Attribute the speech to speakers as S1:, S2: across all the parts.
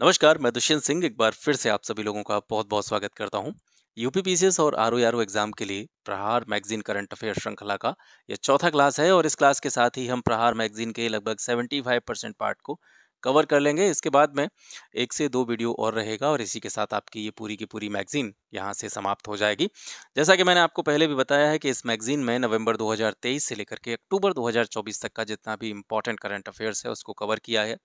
S1: नमस्कार, मैं दुष्यंत सिंह एक बार फिर से आप सभी लोगों का बहुत-बहुत स्वागत करता हूँ। यूपीपीसीएस और आरओ-आरओ एग्ज़ाम के लिए प्रहार मैगज़ीन करंट अफ़ेयर श्रृंखला का ये चौथा क्लास है और इस क्लास के साथ ही हम प्रहार मैगज़ीन के लगभग 75% पार्ट को कवर कर लेंगे। इसके बाद में 1 से 2 वीडियो और रहेगा और इसी के साथ आपकी ये पूरी की पूरी मैगज़ीन यहाँ से समाप्त हो जाएगी। जैसा कि मैंने आपको पहले भी बताया है कि इस मैगज़ीन में नवंबर 2023 से लेकर के अक्टूबर 2024 तक का जितना भी इम्पोर्टेंट करंट अफ़ेयर्स है, उसको कवर किया है।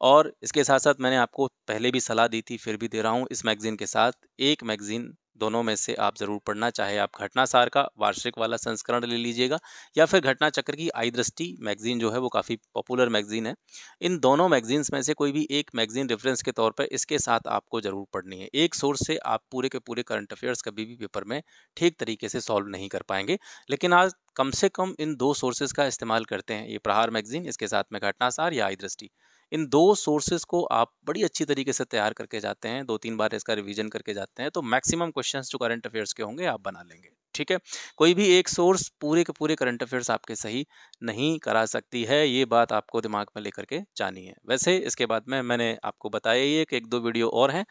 S1: और इसके साथ-साथ मैंने आपको पहले भी सलाह दी थी, फिर भी दे रहा हूँ, इस मैगज़ीन के साथ एक मैगज़ीन दोनों में से आप ज़रूर पढ़ना, चाहे आप घटनासार का वार्षिक वाला संस्करण ले लीजिएगा या फिर घटना चक्र की आई दृष्टि मैगज़ीन जो है वो काफ़ी पॉपुलर मैगज़ीन है। इन दोनों मैगज़ीन्स में से कोई भी एक मैगज़ीन रेफ़रेंस के तौर पे इसके साथ आपको ज़रूर पढ़नी है। एक सोर्स से आप पूरे के पूरे करंट अफ़ेयर्स कभी भी पेपर में ठीक तरीके से सॉल्व नहीं कर पाएँगे। लेकिन आज कम से कम इन 2 सोर्सेज़ का इस्तेमाल करते हैं, ये प्रहार मैगज़ीन, इसके साथ में घटनासार या आई दृष्टि। इन 2 सोर्सेज़ को आप बड़ी अच्छी तरीके से तैयार करके जाते हैं, 2-3 बार इसका रिवीजन करके जाते हैं, तो मैक्सिमम क्वेश्चंस जो करंट अफेयर्स के होंगे आप बना लेंगे, ठीक है? कोई भी एक सोर्स पूरे के पूरे करंट अफेयर्स आपके सही नहीं करा सकती है, ये बात आपको दिमाग में लेकर के जानी है। वैसे इसके बाद में मैंने आपको बताया ही है कि 1-2 वीडियो और हैं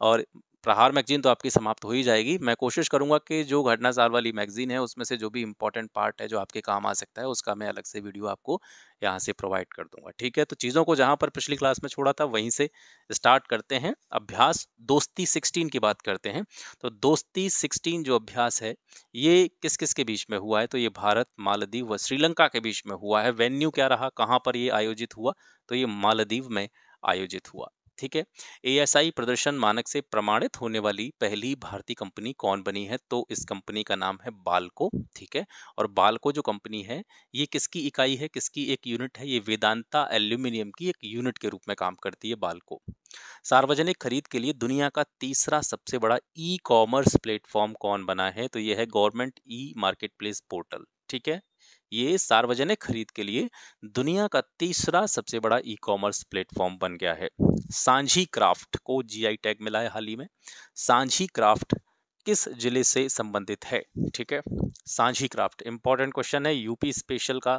S1: और प्रहार मैगज़ीन तो आपकी समाप्त हो ही जाएगी। मैं कोशिश करूँगा कि जो घटनासार वाली मैगज़ीन है, उसमें से जो भी इम्पोर्टेंट पार्ट है, जो आपके काम आ सकता है, उसका मैं अलग से वीडियो आपको यहाँ से प्रोवाइड कर दूँगा, ठीक है? तो चीज़ों को जहाँ पर पिछली क्लास में छोड़ा था, वहीं से स्टार्ट करते हैं। अभ्यास दोस्ती 16 की बात करते हैं। तो दोस्ती 16 जो अभ्यास है, ये किस-किस के बीच में हुआ है? तो ये भारत, मालदीव व श्रीलंका के बीच में हुआ है। वेन्यू क्या रहा? कहाँ पर ये आयोजित हुआ? तो ये मालदीव में आयोजित हुआ, ठीक है? एएसआई प्रदर्शन मानक से प्रमाणित होने वाली पहली भारतीय कंपनी कौन बनी है? तो इस कंपनी का नाम है बाल्को, ठीक है? और बाल्को जो कंपनी है, ये किसकी इकाई है, किसकी एक यूनिट है? ये वेदांता एल्यूमीनियम की एक यूनिट के रूप में काम करती है बाल्को। सार्वजनिक खरीद के लिए दुनिया का तीसरा सबसे बड़ा ई कॉमर्स प्लेटफॉर्म कौन बना है? तो ये है government e market place portal, ठीक है? ये सार्वजनिक खरीद के लिए दुनिया का तीसरा सबसे बड़ा ई कॉमर्स प्लेटफॉर्म बन गया है। सांझी क्राफ्ट को जीआई टैग मिला है हाल ही में। सांझी क्राफ्ट किस जिले से संबंधित है? ठीक है, सांझी क्राफ्ट इंपॉर्टेंट क्वेश्चन है, यूपी स्पेशल का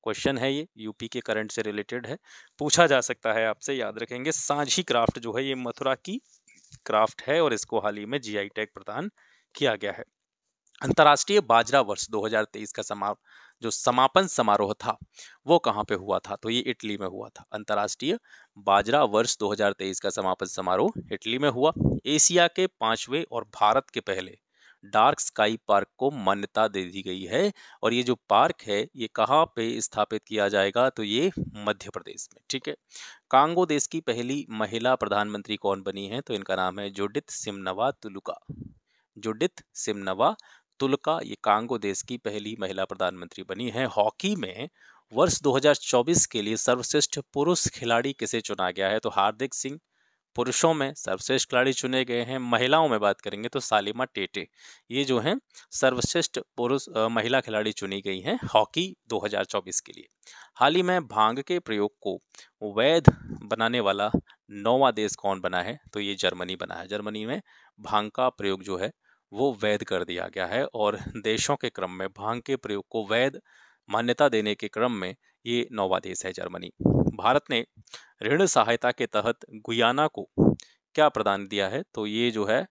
S1: क्वेश्चन है, ये यूपी के करंट से रिलेटेड है, पूछा जा सकता है आपसे, याद रखेंगे। सांझी क्राफ्ट जो है ये मथुरा की क्राफ्ट है और इसको हाल ही में जीआई टैग प्रदान किया गया है। अंतर्राष्ट्रीय बाजरा वर्ष 2023 का जो समापन समारोह था वो कहाँ पे हुआ था? तो ये इटली में हुआ था। अंतर्राष्ट्रीय बाजरा वर्ष 2023 का समापन समारोह इटली में हुआ। एशिया के 5वें और भारत के पहले डार्क स्काई पार्क को मान्यता दे दी गई है और ये जो पार्क है ये कहाँ पे स्थापित किया जाएगा? तो ये मध्य प्रदेश में, ठीक है। कांगो देश की पहली महिला प्रधानमंत्री कौन बनी है? तो इनका नाम है जुडिथ सिमनवा तुलुका। जुडिथ सिमनवा तुलका ये कांगो देश की पहली महिला प्रधानमंत्री बनी है। हॉकी में वर्ष 2024 के लिए सर्वश्रेष्ठ पुरुष खिलाड़ी किसे चुना गया है? तो हार्दिक सिंह पुरुषों में सर्वश्रेष्ठ खिलाड़ी चुने गए हैं। महिलाओं में बात करेंगे तो सालिमा टेटे ये जो हैं सर्वश्रेष्ठ महिला खिलाड़ी चुनी गई हैं हॉकी 2024 के लिए। हाल ही में भांग के प्रयोग को वैध बनाने वाला 9वां देश कौन बना है? तो ये जर्मनी बना है। जर्मनी में भांग का प्रयोग जो है वो वैध कर दिया गया है और देशों के क्रम में भांग के प्रयोग को वैध मान्यता देने के क्रम में ये 9वां देश है जर्मनी। भारत ने ऋण सहायता के तहत गुयाना को क्या प्रदान दिया है? तो ये जो है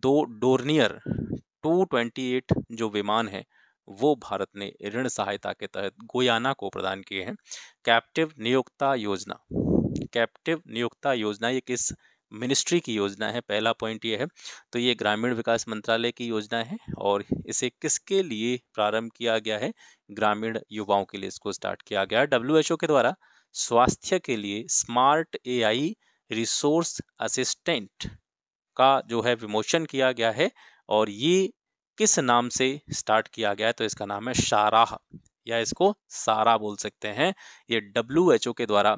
S1: 2 डोर्नियर 228 जो विमान है वो भारत ने ऋण सहायता के तहत गुयाना को प्रदान किए हैं। कैप्टिव नियोक्ता योजना, कैप्टिव नियोक्ता योजना ये किस मिनिस्ट्री की योजना है? पहला पॉइंट ये है। तो ये ग्रामीण विकास मंत्रालय की योजना है और इसे किसके लिए प्रारंभ किया गया है? ग्रामीण युवाओं के लिए इसको स्टार्ट किया गया है। डब्ल्यूएचओ के द्वारा स्वास्थ्य के लिए स्मार्ट एआई रिसोर्स असिस्टेंट का जो है विमोचन किया गया है और ये किस नाम से स्टार्ट किया गया है? तो इसका नाम है शाराह या इसको सारा बोल सकते हैं। ये डब्ल्यूएचओ के द्वारा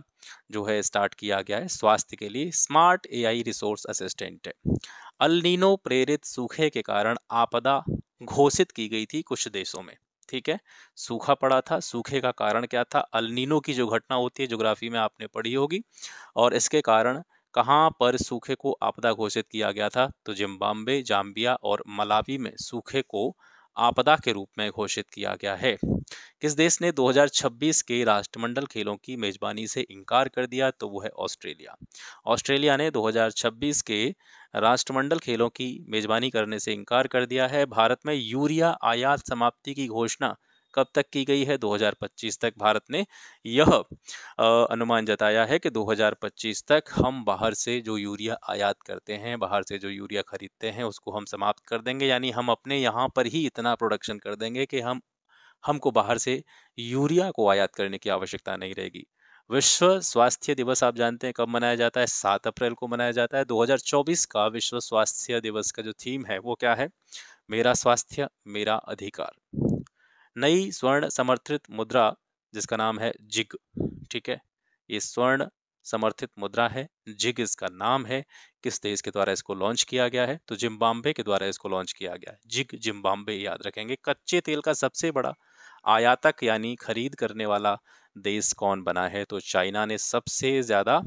S1: जो है स्टार्ट किया गया है स्वास्थ्य के लिए स्मार्ट एआई रिसोर्स असिस्टेंट है। अल नीनो प्रेरित सूखे के कारण आपदा घोषित की गई थी कुछ देशों में, ठीक है। सूखा पड़ा था, सूखे का कारण क्या था? अल नीनो की जो घटना होती है ज्योग्राफी में आपने पढ़ी होगी और इसके कारण कहाँ पर सूखे को आपदा घोषित किया गया था? तो जिम्बाब्वे, जाम्बिया और मलावी में सूखे को आपदा के रूप में घोषित किया गया है? किस देश ने 2026 के राष्ट्रमंडल खेलों की मेजबानी से इनकार कर दिया? तो वो है ऑस्ट्रेलिया। ऑस्ट्रेलिया ने 2026 के राष्ट्रमंडल खेलों की मेजबानी करने से इनकार कर दिया है। भारत में यूरिया आयात समाप्ति की घोषणा कब तक की गई है? 2025 तक भारत ने यह अनुमान जताया है कि 2025 तक हम बाहर से जो यूरिया आयात करते हैं, बाहर से जो यूरिया खरीदते हैं, उसको हम समाप्त कर देंगे। यानी हम अपने यहाँ पर ही इतना प्रोडक्शन कर देंगे कि हमको बाहर से यूरिया को आयात करने की आवश्यकता नहीं रहेगी। विश्व स्वास्थ्य दिवस आप जानते हैं कब मनाया जाता है? 7 अप्रैल को मनाया जाता है। 2024 का विश्व स्वास्थ्य दिवस का जो थीम है वो क्या है? मेरा स्वास्थ्य मेरा अधिकार। नई स्वर्ण समर्थित मुद्रा जिसका नाम है जिग, ठीक है, ये स्वर्ण समर्थित मुद्रा है, जिग इसका नाम है। किस देश के द्वारा इसको लॉन्च किया गया है? तो जिम्बाब्वे के द्वारा इसको लॉन्च किया गया है। जिग जिम्बाब्वे याद रखेंगे। कच्चे तेल का सबसे बड़ा आयातक यानी खरीद करने वाला देश कौन बना है? तो चाइना ने सबसे ज्यादा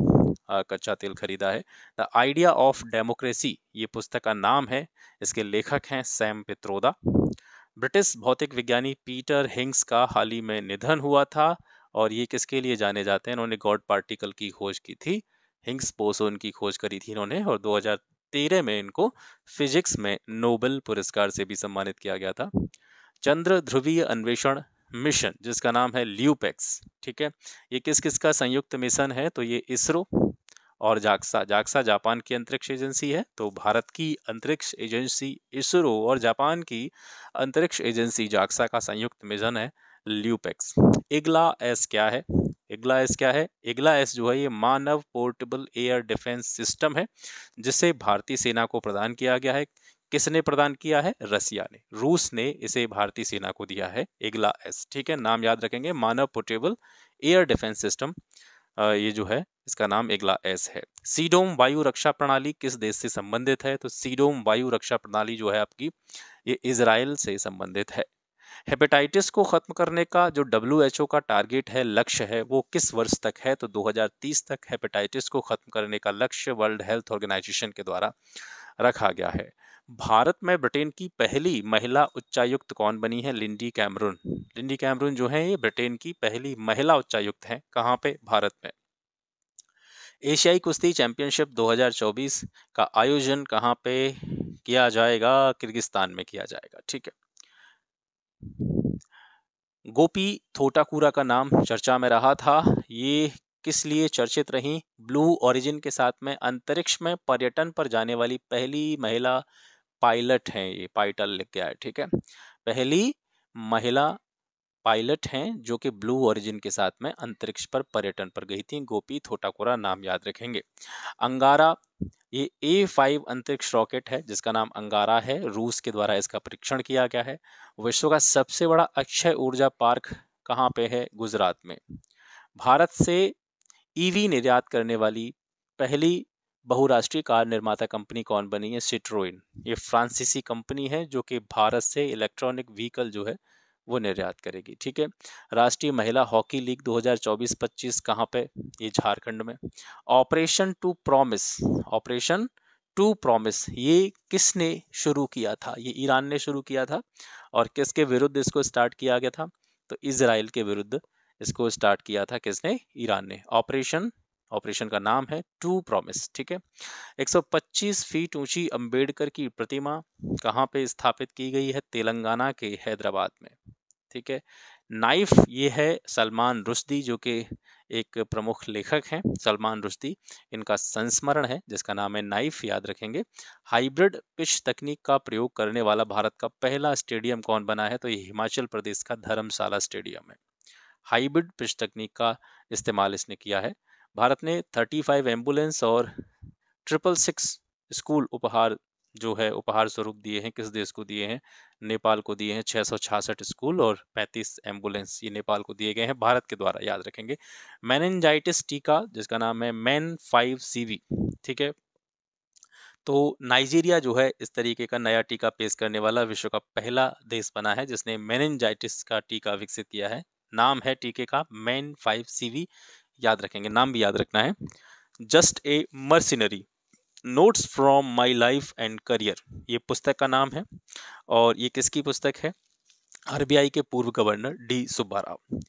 S1: कच्चा तेल खरीदा है। द आइडिया ऑफ डेमोक्रेसी ये पुस्तक का नाम है। इसके लेखक हैं सैम पित्रोदा। ब्रिटिश भौतिक विज्ञानी पीटर हिग्स का हाल ही में निधन हुआ था और ये किसके लिए जाने जाते हैं? इन्होंने गॉड पार्टिकल की खोज की थी। हिग्स बोसोन की खोज करी थी इन्होंने और 2013 में इनको फिजिक्स में नोबेल पुरस्कार से भी सम्मानित किया गया था। चंद्र ध्रुवीय अन्वेषण मिशन जिसका नाम है ल्यूपेक्स, ठीक है, ये किस किस का संयुक्त मिशन है? तो ये इसरो और जाक्सा। जाक्सा जापान की अंतरिक्ष एजेंसी है, तो भारत की अंतरिक्ष एजेंसी इसरो और जापान की अंतरिक्ष एजेंसी जाक्सा का संयुक्त मिशन है ल्यूपेक्स। इग्ला एस क्या है? इग्ला एस क्या है? इग्ला एस जो है ये मानव पोर्टेबल एयर डिफेंस सिस्टम है जिसे भारतीय सेना को प्रदान किया गया है। किसने प्रदान किया है? रसिया ने। रूस ने इसे भारतीय सेना को दिया है इग्ला एस, ठीक है, नाम याद रखेंगे, मानव पोर्टेबल एयर डिफेंस सिस्टम ये जो है इसका नाम इग्ला एस है। सीडोम वायु रक्षा प्रणाली किस देश से संबंधित है? तो सीडोम वायु रक्षा प्रणाली जो है आपकी ये इजराइल से संबंधित है। हेपेटाइटिस को खत्म करने का जो WHO का टारगेट है, लक्ष्य है, वो किस वर्ष तक है? तो 2030 तक हेपेटाइटिस को खत्म करने का लक्ष्य वर्ल्ड हेल्थ ऑर्गेनाइजेशन के द्वारा रखा गया है। भारत में ब्रिटेन की पहली महिला उच्चायुक्त कौन बनी है? Lindy Cameroon. लिंडी कैमरून जो है ये ब्रिटेन की पहली महिला उच्चायुक्त है। कहाँ पे? भारत में। एशियाई कुश्ती चैंपियनशिप 2024 का आयोजन कहाँ पे किया जाएगा? किर्गिस्तान में किया जाएगा, ठीक है। गोपी थोटाकुरा का नाम चर्चा में रहा था। ये किस लिए चर्चित रही? ब्लू ओरिजिन के साथ में अंतरिक्ष में पर्यटन पर जाने वाली पहली महिला पायलट हैं। ये पाइटल लिख गया है, ठीक है, पहली महिला पायलट हैं जो कि ब्लू ओरिजिन के साथ में अंतरिक्ष पर पर्यटन पर गई थी। गोपी थोटाकुरा नाम याद रखेंगे। अंगारा ये A5 अंतरिक्ष रॉकेट है जिसका नाम अंगारा है। रूस के द्वारा इसका परीक्षण किया गया है। विश्व का सबसे बड़ा अक्षय ऊर्जा पार्क कहाँ पे है? गुजरात में। भारत से EV निर्यात करने वाली पहली बहुराष्ट्रीय कार निर्माता कंपनी कौन बनी है? सिट्रोइन। ये फ्रांसीसी कंपनी है जो कि भारत से इलेक्ट्रॉनिक व्हीकल जो है वो निर्यात करेगी, ठीक है। राष्ट्रीय महिला हॉकी लीग 2024-25 कहाँ पे? ये झारखंड में। Operation to promise, operation to promise ये किसने शुरू किया था? ये ईरान ने शुरू किया था। और किसके विरुद्ध इसको स्टार्ट किया गया था? तो इजराइल के विरुद्ध इसको स्टार्ट किया था। किसने? ईरान ने। ऑपरेशन का नाम है टू प्रॉमिस, ठीक है। 125 फीट ऊंची अंबेडकर की प्रतिमा कहाँ पे स्थापित की गई है? तेलंगाना के हैदराबाद में, ठीक है। नाइफ ये है सलमान रुश्दी जो कि एक प्रमुख लेखक हैं। सलमान रुश्दी, इनका संस्मरण है जिसका नाम है नाइफ, याद रखेंगे। हाइब्रिड पिच तकनीक का प्रयोग करने वाला भारत का पहला स्टेडियम कौन बना है? तो ये हिमाचल प्रदेश का धर्मशाला स्टेडियम है। हाइब्रिड पिच तकनीक का इस्तेमाल इसने किया है। भारत ने 35 एम्बुलेंस और 666 स्कूल उपहार जो है उपहार स्वरूप दिए हैं। किस देश को दिए हैं? नेपाल को दिए हैं। 666 स्कूल और 35 एम्बुलेंस ये नेपाल को दिए गए हैं भारत के द्वारा, याद रखेंगे। मेनिनजाइटिस टीका जिसका नाम है MEN 5CV, ठीक है। तो नाइजीरिया जो है इस तरीके का नया टीका पेश करने वाला विश्व का पहला देश बना है जिसने मेनिनजाइटिस का टीका विकसित किया है। नाम है टीके का MEN 5CV, याद रखेंगे, नाम भी याद रखना है। Just a mercenary notes from my life and career, ये पुस्तक का नाम है और ये किसकी पुस्तक है? आरबीआई के पूर्व गवर्नर डी सुब्बा राव।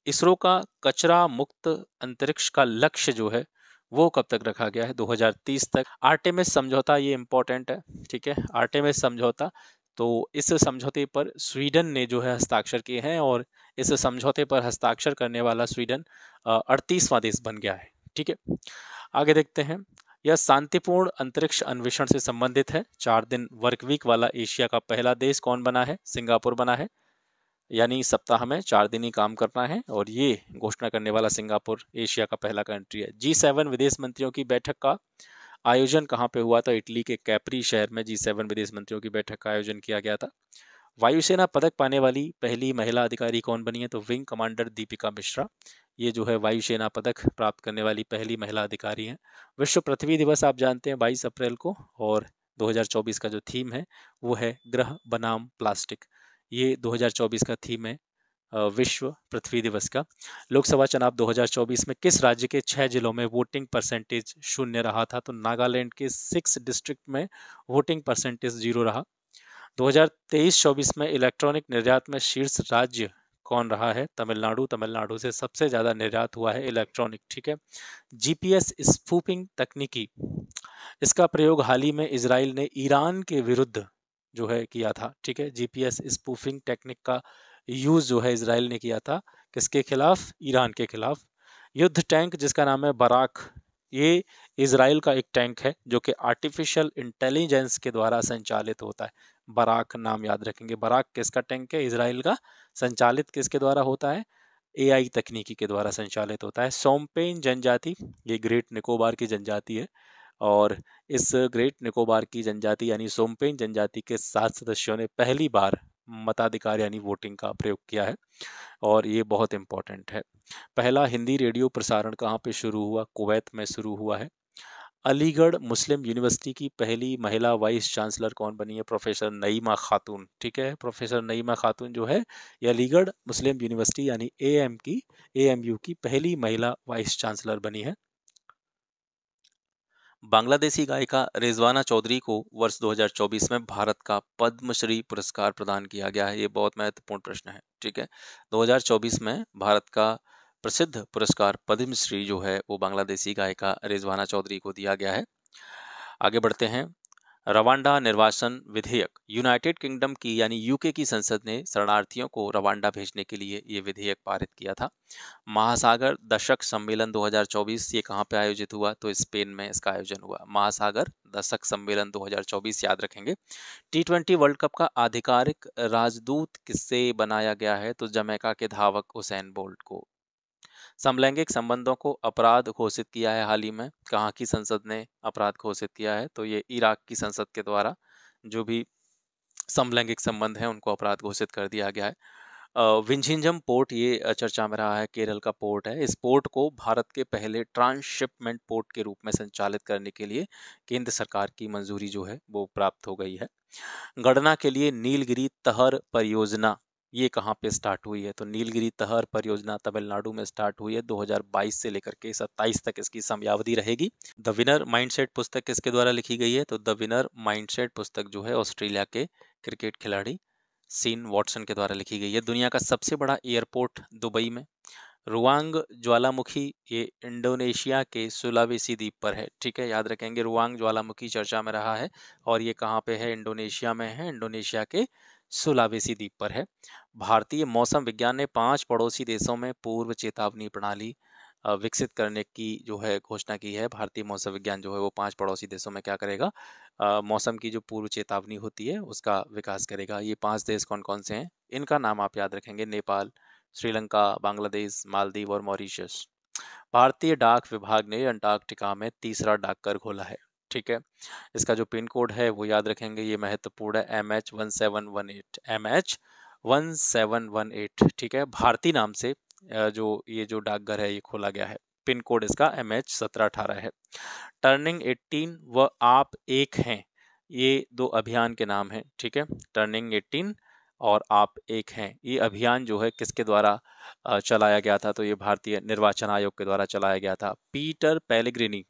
S1: इसरो का कचरा मुक्त अंतरिक्ष का लक्ष्य जो है वो कब तक रखा गया है? 2030 तक। आर्टेमिस समझौता, ये इंपॉर्टेंट है, ठीक है, आर्टेमिस समझौता। तो इस समझौते पर स्वीडन ने जो है हस्ताक्षर किए हैं और इस समझौते पर हस्ताक्षर करने वाला स्वीडन 38वां देश बन गया है, ठीक है। आगे देखते हैं, यह शांतिपूर्ण अंतरिक्ष अन्वेषण से संबंधित है। 4 दिन वर्क वीक वाला एशिया का पहला देश कौन बना है? सिंगापुर बना है, यानी सप्ताह में 4 दिन ही काम करना है और ये घोषणा करने वाला सिंगापुर एशिया का पहला कंट्री है। G7 विदेश मंत्रियों की बैठक का आयोजन कहाँ पे हुआ था? इटली के कैप्री शहर में G7 विदेश मंत्रियों की बैठक का आयोजन किया गया था। वायुसेना पदक पाने वाली पहली महिला अधिकारी कौन बनी है? तो विंग कमांडर दीपिका मिश्रा, ये जो है वायुसेना पदक प्राप्त करने वाली पहली महिला अधिकारी हैं। विश्व पृथ्वी दिवस आप जानते हैं 22 अप्रैल को, और 2024 का जो थीम है वो है ग्रह बनाम प्लास्टिक। ये 2024 का थीम है विश्व पृथ्वी दिवस का। लोकसभा चुनाव 2024 में किस राज्य के 6 जिलों में वोटिंग परसेंटेज शून्य रहा था? तो नागालैंड के 6 डिस्ट्रिक्ट में वोटिंग परसेंटेज 0 रहा। 2023-24 में इलेक्ट्रॉनिक निर्यात में शीर्ष राज्य कौन रहा है? तमिलनाडु। तमिलनाडु से सबसे ज्यादा निर्यात हुआ है इलेक्ट्रॉनिक, ठीक है। जीपीएस स्पूफिंग तकनीकी, इसका प्रयोग हाल ही में इजराइल ने ईरान के विरुद्ध जो है किया था, ठीक है। जीपीएस स्पूफिंग टेक्निक का यूज जो है इजराइल ने किया था, किसके खिलाफ? ईरान के खिलाफ। युद्ध टैंक जिसका नाम है बराक, ये इजराइल का एक टैंक है जो कि आर्टिफिशियल इंटेलिजेंस के द्वारा संचालित होता है। बराक नाम याद रखेंगे। बराक किसका टैंक है? इजराइल का। संचालित किसके द्वारा होता है? एआई तकनीकी के द्वारा संचालित होता है। सोमपेन जनजाति, ये ग्रेट निकोबार की जनजाति है और इस ग्रेट निकोबार की जनजाति यानी सोमपेन जनजाति के 7 सदस्यों ने पहली बार मताधिकार यानी वोटिंग का प्रयोग किया है और ये बहुत इंपॉर्टेंट है। पहला हिंदी रेडियो प्रसारण कहाँ पे शुरू हुआ? कुवैत में शुरू हुआ है। अलीगढ़ मुस्लिम यूनिवर्सिटी की पहली महिला वाइस चांसलर कौन बनी है? प्रोफेसर नईमा खातून, ठीक है। प्रोफेसर नईमा खातून जो है ये अलीगढ़ मुस्लिम यूनिवर्सिटी यानी एएमयू की पहली महिला वाइस चांसलर बनी है। बांग्लादेशी गायिका रिजवाना चौधरी को वर्ष 2024 में भारत का पद्मश्री पुरस्कार प्रदान किया गया है। ये बहुत महत्वपूर्ण प्रश्न है, ठीक है। 2024 में भारत का प्रसिद्ध पुरस्कार पद्मश्री जो है वो बांग्लादेशी गायिका रिजवाना चौधरी को दिया गया है। आगे बढ़ते हैं, रवांडा निर्वासन विधेयक, यूनाइटेड किंगडम की यानी यूके की संसद ने शरणार्थियों को रवांडा भेजने के लिए ये विधेयक पारित किया था। महासागर दशक सम्मेलन 2024 ये कहाँ पे आयोजित हुआ? तो स्पेन में इसका आयोजन हुआ। महासागर दशक सम्मेलन 2024 याद रखेंगे। T20 वर्ल्ड कप का आधिकारिक राजदूत किससे बनाया गया है? तो जमैका के धावक उसेन बोल्ट को। समलैंगिक संबंधों को अपराध घोषित किया है हाल ही में, कहाँ की संसद ने अपराध घोषित किया है? तो ये इराक की संसद के द्वारा जो भी समलैंगिक संबंध है उनको अपराध घोषित कर दिया गया है। विंझिंजम पोर्ट ये चर्चा में रहा है, केरल का पोर्ट है। इस पोर्ट को भारत के पहले ट्रांसशिपमेंट पोर्ट के रूप में संचालित करने के लिए केंद्र सरकार की मंजूरी जो है वो प्राप्त हो गई है। गणना के लिए नीलगिरी तहर परियोजना ये कहाँ पे स्टार्ट हुई है? तो नीलगिरी तहर परियोजना तमिलनाडु में स्टार्ट हुई है। 2022 से लेकर के 27 तक इसकी समयावधि रहेगी। द विनर माइंडसेट पुस्तक किसके द्वारा लिखी गई है? तो द विनर माइंडसेट पुस्तक जो है ऑस्ट्रेलिया के क्रिकेट खिलाड़ी सीन वॉटसन के द्वारा लिखी गई है। दुनिया का सबसे बड़ा एयरपोर्ट दुबई में। रुवांग ज्वालामुखी ये इंडोनेशिया के सुलावेसी द्वीप पर है, ठीक है, याद रखेंगे। रुवांग ज्वालामुखी चर्चा में रहा है और ये कहाँ पे है? इंडोनेशिया में है, इंडोनेशिया के सुलावेसी द्वीप पर है। भारतीय मौसम विज्ञान ने 5 पड़ोसी देशों में पूर्व चेतावनी प्रणाली विकसित करने की जो है घोषणा की है। भारतीय मौसम विज्ञान जो है वो 5 पड़ोसी देशों में क्या करेगा? मौसम की जो पूर्व चेतावनी होती है उसका विकास करेगा। ये 5 देश कौन कौन से हैं? इनका नाम आप याद रखेंगे, नेपाल, श्रीलंका, बांग्लादेश, मालदीव और मॉरिशस। भारतीय डाक विभाग ने अंटार्कटिका में तीसरा डाकघर खोला है, ठीक है। इसका जो पिन कोड है वो याद रखेंगे, ये महत्वपूर्ण है, MH1718, MH1718, ठीक है। भारती नाम से जो डाकघर है ये खोला गया है। पिन कोड इसका MH1718 है। टर्निंग 18 व आप एक हैं, ये 2 अभियान के नाम हैं, ठीक है। टर्निंग 18 और आप एक हैं, ये अभियान जो है किसके द्वारा चलाया गया था? तो ये भारतीय निर्वाचन आयोग के द्वारा चलाया गया था। पीटर पेलेग्रिनी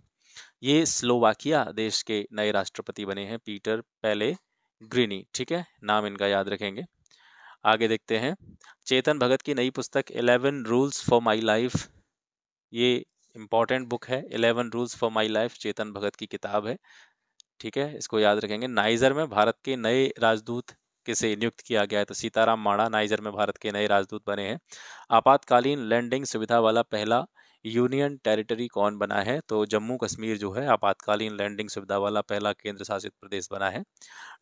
S1: ये स्लोवाकिया देश के नए राष्ट्रपति बने हैं, पीटर पेलेग्रिनी। ठीक है, नाम इनका याद रखेंगे। आगे देखते हैं, चेतन भगत की नई पुस्तक 11 रूल्स फॉर माई लाइफ, ये इंपॉर्टेंट बुक है। 11 rules for my life Chetan Bhagat की किताब है। ठीक है, इसको याद रखेंगे। नाइजर में भारत के नए राजदूत किसे नियुक्त किया गया है? तो सीताराम माड़ा नाइजर में भारत के नए राजदूत बने हैं। आपातकालीन लैंडिंग सुविधा वाला पहला यूनियन टेरिटरी कौन बना है? तो जम्मू कश्मीर जो है आपातकालीन लैंडिंग सुविधा वाला पहला केंद्र शासित प्रदेश बना है।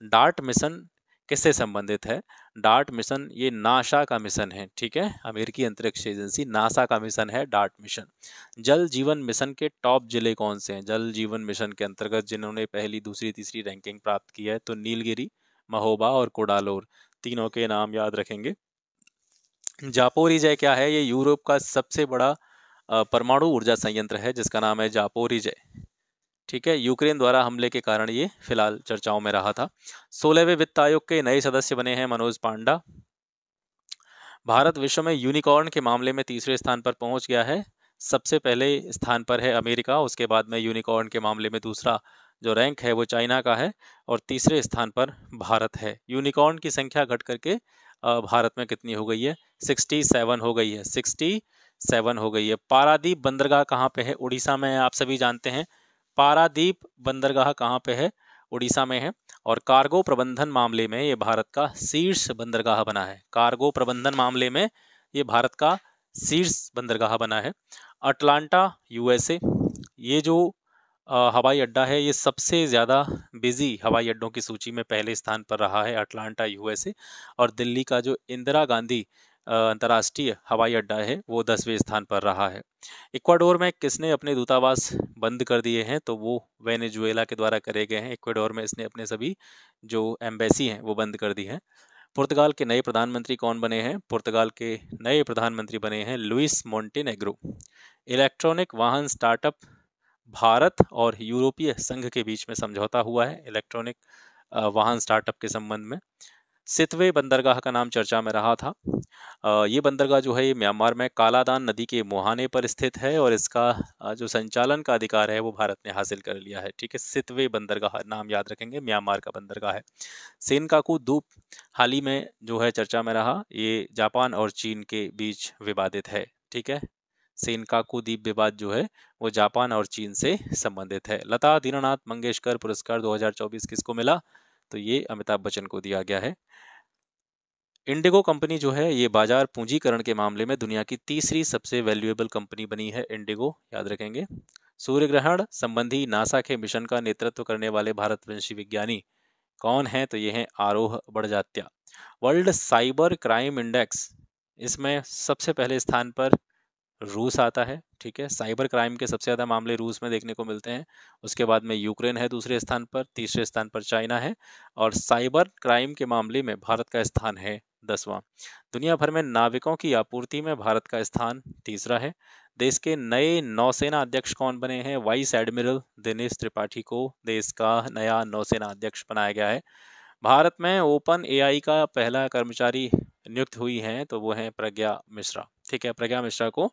S1: डार्ट मिशन किससे संबंधित है? डार्ट मिशन ये नासा का मिशन है। ठीक है, अमेरिकी अंतरिक्ष एजेंसी नासा का मिशन है डार्ट मिशन। जल जीवन मिशन के टॉप जिले कौन से हैं? जल जीवन मिशन के अंतर्गत जिन्होंने पहली, दूसरी, तीसरी रैंकिंग प्राप्त की है, तो नीलगिरी, महोबा और कोडालोर, तीनों के नाम याद रखेंगे। जापोरिजय क्या है? ये यूरोप का सबसे बड़ा परमाणु ऊर्जा संयंत्र है जिसका नाम है जापोरिजय। ठीक है, यूक्रेन द्वारा हमले के कारण ये फिलहाल चर्चाओं में रहा था। 16वें वित्त आयोग के नए सदस्य बने हैं मनोज पांडा। भारत विश्व में यूनिकॉर्न के मामले में तीसरे स्थान पर पहुंच गया है। सबसे पहले स्थान पर है अमेरिका, उसके बाद में यूनिकॉर्न के मामले में दूसरा जो रैंक है वो चाइना का है, और तीसरे स्थान पर भारत है। यूनिकॉर्न की संख्या घट करके भारत में कितनी हो गई है? 67 हो गई है। 67 हो गई है। पारादीप बंदरगाह कहाँ पे है? उड़ीसा में है, आप सभी जानते हैं। पारादीप बंदरगाह कहाँ पे है? उड़ीसा में है। और कार्गो प्रबंधन मामले में ये भारत का शीर्ष बंदरगाह बना है। कार्गो प्रबंधन मामले में ये भारत का शीर्ष बंदरगाह बना है। अटलांटा यूएसए, ये जो हवाई अड्डा है ये सबसे ज़्यादा बिजी हवाई अड्डों की सूची में पहले स्थान पर रहा है, अटलांटा यूएसए। और दिल्ली का जो इंदिरा गांधी अंतर्राष्ट्रीय हवाई अड्डा है वो 10वें स्थान पर रहा है। इक्वाडोर में किसने अपने दूतावास बंद कर दिए हैं? तो वो वेनेजुएला के द्वारा करे गए हैं। इक्वाडोर में इसने अपने सभी जो एम्बेसी हैं वो बंद कर दी हैं। पुर्तगाल के नए प्रधानमंत्री कौन बने हैं? पुर्तगाल के नए प्रधानमंत्री बने हैं लुइस मोंटेनेग्रो। इलेक्ट्रॉनिक वाहन स्टार्टअप, भारत और यूरोपीय संघ के बीच में समझौता हुआ है इलेक्ट्रॉनिक वाहन स्टार्टअप के संबंध में। सितवे बंदरगाह का नाम चर्चा में रहा था। ये बंदरगाह जो है ये म्यांमार में कालादान नदी के मुहाने पर स्थित है, और इसका जो संचालन का अधिकार है वो भारत ने हासिल कर लिया है। ठीक है, सितवे बंदरगाह नाम याद रखेंगे, म्यांमार का बंदरगाह है। सेनकाकू द्वीप हाल ही में जो है चर्चा में रहा, ये जापान और चीन के बीच विवादित है। ठीक है, सेनकाकू द्वीप विवाद जो है वो जापान और चीन से संबंधित है। लता दीनानाथ मंगेशकर पुरस्कार 2024 किसको मिला? तो ये अमिताभ बच्चन को दिया गया है। इंडिगो कंपनी जो है ये बाजार पूंजीकरण के मामले में दुनिया की तीसरी सबसे वैल्यूएबल कंपनी बनी है। इंडिगो याद रखेंगे। सूर्य ग्रहण संबंधी नासा के मिशन का नेतृत्व करने वाले भारतवंशी विज्ञानी कौन है? तो ये हैं आरोह Barjatya. World cyber crime index, इसमें सबसे पहले स्थान पर रूस आता है। ठीक है, साइबर क्राइम के सबसे ज़्यादा मामले रूस में देखने को मिलते हैं। उसके बाद में यूक्रेन है दूसरे स्थान पर, तीसरे स्थान पर चाइना है, और साइबर क्राइम के मामले में भारत का स्थान है 10वां। दुनिया भर में नाविकों की आपूर्ति में भारत का स्थान तीसरा है। देश के नए नौसेना अध्यक्ष कौन बने हैं? वाइस एडमिरल दिनेश त्रिपाठी को देश का नया नौसेना अध्यक्ष बनाया गया है। भारत में ओपन एआई का पहला कर्मचारी नियुक्त हुई हैं, तो वो हैं प्रज्ञा मिश्रा। ठीक है, प्रज्ञा मिश्रा को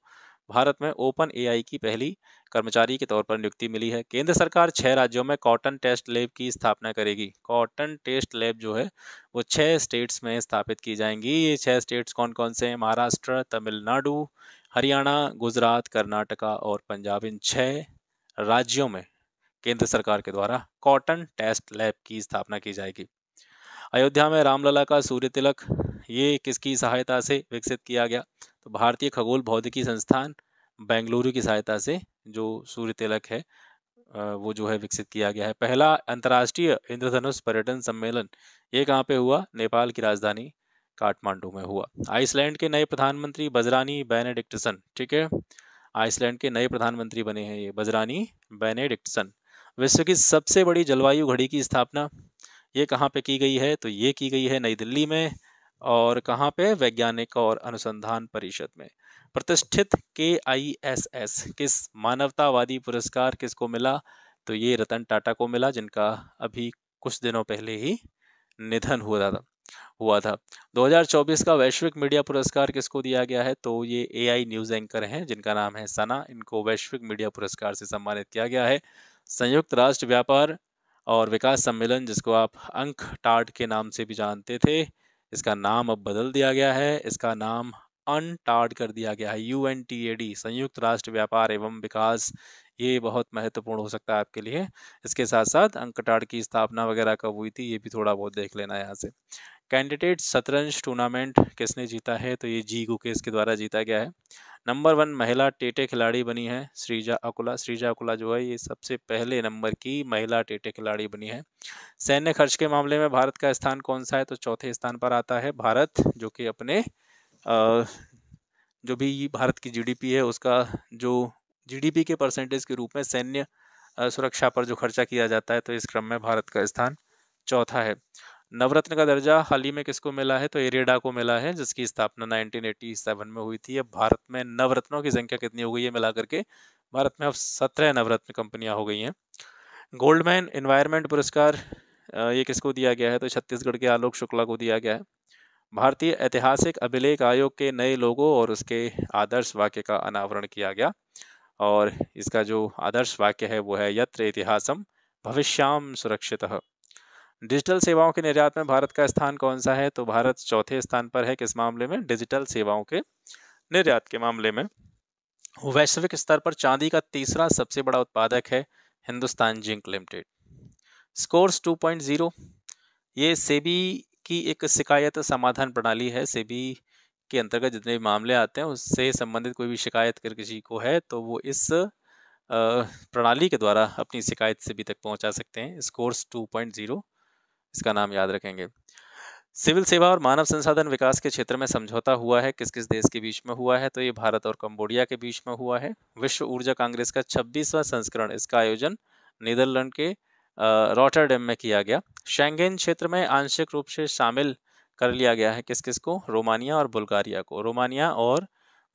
S1: भारत में ओपन एआई की पहली कर्मचारी के तौर पर नियुक्ति मिली है। केंद्र सरकार 6 राज्यों में कॉटन टेस्ट लैब की स्थापना करेगी। कॉटन टेस्ट लैब जो है वो 6 स्टेट्स में स्थापित की जाएंगी। ये 6 स्टेट्स कौन कौन से हैं? महाराष्ट्र, तमिलनाडु, हरियाणा, गुजरात, कर्नाटका और पंजाब। इन 6 राज्यों में केंद्र सरकार के द्वारा कॉटन टेस्ट लैब की स्थापना की जाएगी। अयोध्या में रामलला का सूर्य तिलक ये किसकी सहायता से विकसित किया गया? तो भारतीय खगोल भौतिकी संस्थान बेंगलुरु की सहायता से जो सूर्य तिलक है वो जो है विकसित किया गया है। पहला अंतर्राष्ट्रीय इंद्रधनुष पर्यटन सम्मेलन ये कहाँ पे हुआ? नेपाल की राजधानी काठमांडू में हुआ। आइसलैंड के नए प्रधानमंत्री बजरानी बेनेडिक्टसन। ठीक है, आइसलैंड के नए प्रधानमंत्री बने हैं ये बजरानी बेनेडिक्टसन। विश्व की सबसे बड़ी जलवायु घड़ी की स्थापना ये कहाँ पे की गई है? तो ये की गई है नई दिल्ली में। और कहाँ पे? वैज्ञानिक और अनुसंधान परिषद में। प्रतिष्ठित KISS किस मानवतावादी पुरस्कार किसको मिला? तो ये रतन टाटा को मिला, जिनका अभी कुछ दिनों पहले ही निधन हुआ था। 2024 का वैश्विक मीडिया पुरस्कार किसको दिया गया है? तो ये AI न्यूज़ एंकर हैं जिनका नाम है सना, इनको वैश्विक मीडिया पुरस्कार से सम्मानित किया गया है। संयुक्त राष्ट्र व्यापार और विकास सम्मेलन, जिसको आप अंकटाड के नाम से भी जानते थे, इसका नाम अब बदल दिया गया है। इसका नाम अनटाड कर दिया गया है, UNTAD, संयुक्त राष्ट्र व्यापार एवं विकास। ये बहुत महत्वपूर्ण हो सकता है आपके लिए। इसके साथ साथ अंकटाड की स्थापना वगैरह कब हुई थी, ये भी थोड़ा बहुत देख लेना है यहाँ से। कैंडिडेट शतरंज टूर्नामेंट किसने जीता है, तो ये जी गुकेश के द्वारा जीता गया है। नंबर 1 महिला टेटे खिलाड़ी बनी है श्रीजा अकुला। श्रीजा अकुला जो है ये सबसे पहले नंबर की महिला टेटे खिलाड़ी बनी है। सैन्य खर्च के मामले में भारत का स्थान कौन सा है, तो चौथे स्थान पर आता है भारत, जो कि अपने जो भी भारत की जीडीपी है उसका जो जीडीपी के परसेंटेज के रूप में सैन्य सुरक्षा पर जो खर्चा किया जाता है, तो इस क्रम में भारत का स्थान चौथा है। नवरत्न का दर्जा हाल ही में किसको मिला है, तो इरेडा को मिला है, जिसकी स्थापना 1987 में हुई थी। अब भारत में नवरत्नों की संख्या कितनी हो गई है मिला करके, भारत में अब 17 नवरत्न कंपनियां हो गई हैं। गोल्डमैन एनवायरनमेंट पुरस्कार ये किसको दिया गया है, तो छत्तीसगढ़ के आलोक शुक्ला को दिया गया है। भारतीय ऐतिहासिक अभिलेख आयोग के नए लोगो और उसके आदर्श वाक्य का अनावरण किया गया, और इसका जो आदर्श वाक्य है वो है यत्र इतिहासम भविष्याम सुरक्षितः। डिजिटल सेवाओं के निर्यात में भारत का स्थान कौन सा है, तो भारत चौथे स्थान पर है। किस मामले में, डिजिटल सेवाओं के निर्यात के मामले में। वैश्विक स्तर पर चांदी का तीसरा सबसे बड़ा उत्पादक है हिंदुस्तान जिंक लिमिटेड। स्कोर्स 2.0 ये सेबी की एक शिकायत समाधान प्रणाली है। सेबी के अंतर्गत जितने भी मामले आते हैं उससे संबंधित कोई भी शिकायत अगर किसी को है तो वो इस प्रणाली के द्वारा अपनी शिकायत सेबी तक पहुंचा सकते हैं। स्कोर्स 2.0 इसका नाम याद रखेंगे। सिविल सेवा और मानव संसाधन विकास के क्षेत्र में समझौता हुआ है, किस किस देश के बीच में हुआ है, तो ये भारत और कंबोडिया के बीच में हुआ है। विश्व ऊर्जा कांग्रेस का 26वां संस्करण, इसका आयोजन नीदरलैंड के रॉटरडैम में किया गया। शेंगेन क्षेत्र में आंशिक रूप से शामिल कर लिया गया है किस किस को, रोमानिया और बुल्गारिया को। रोमानिया और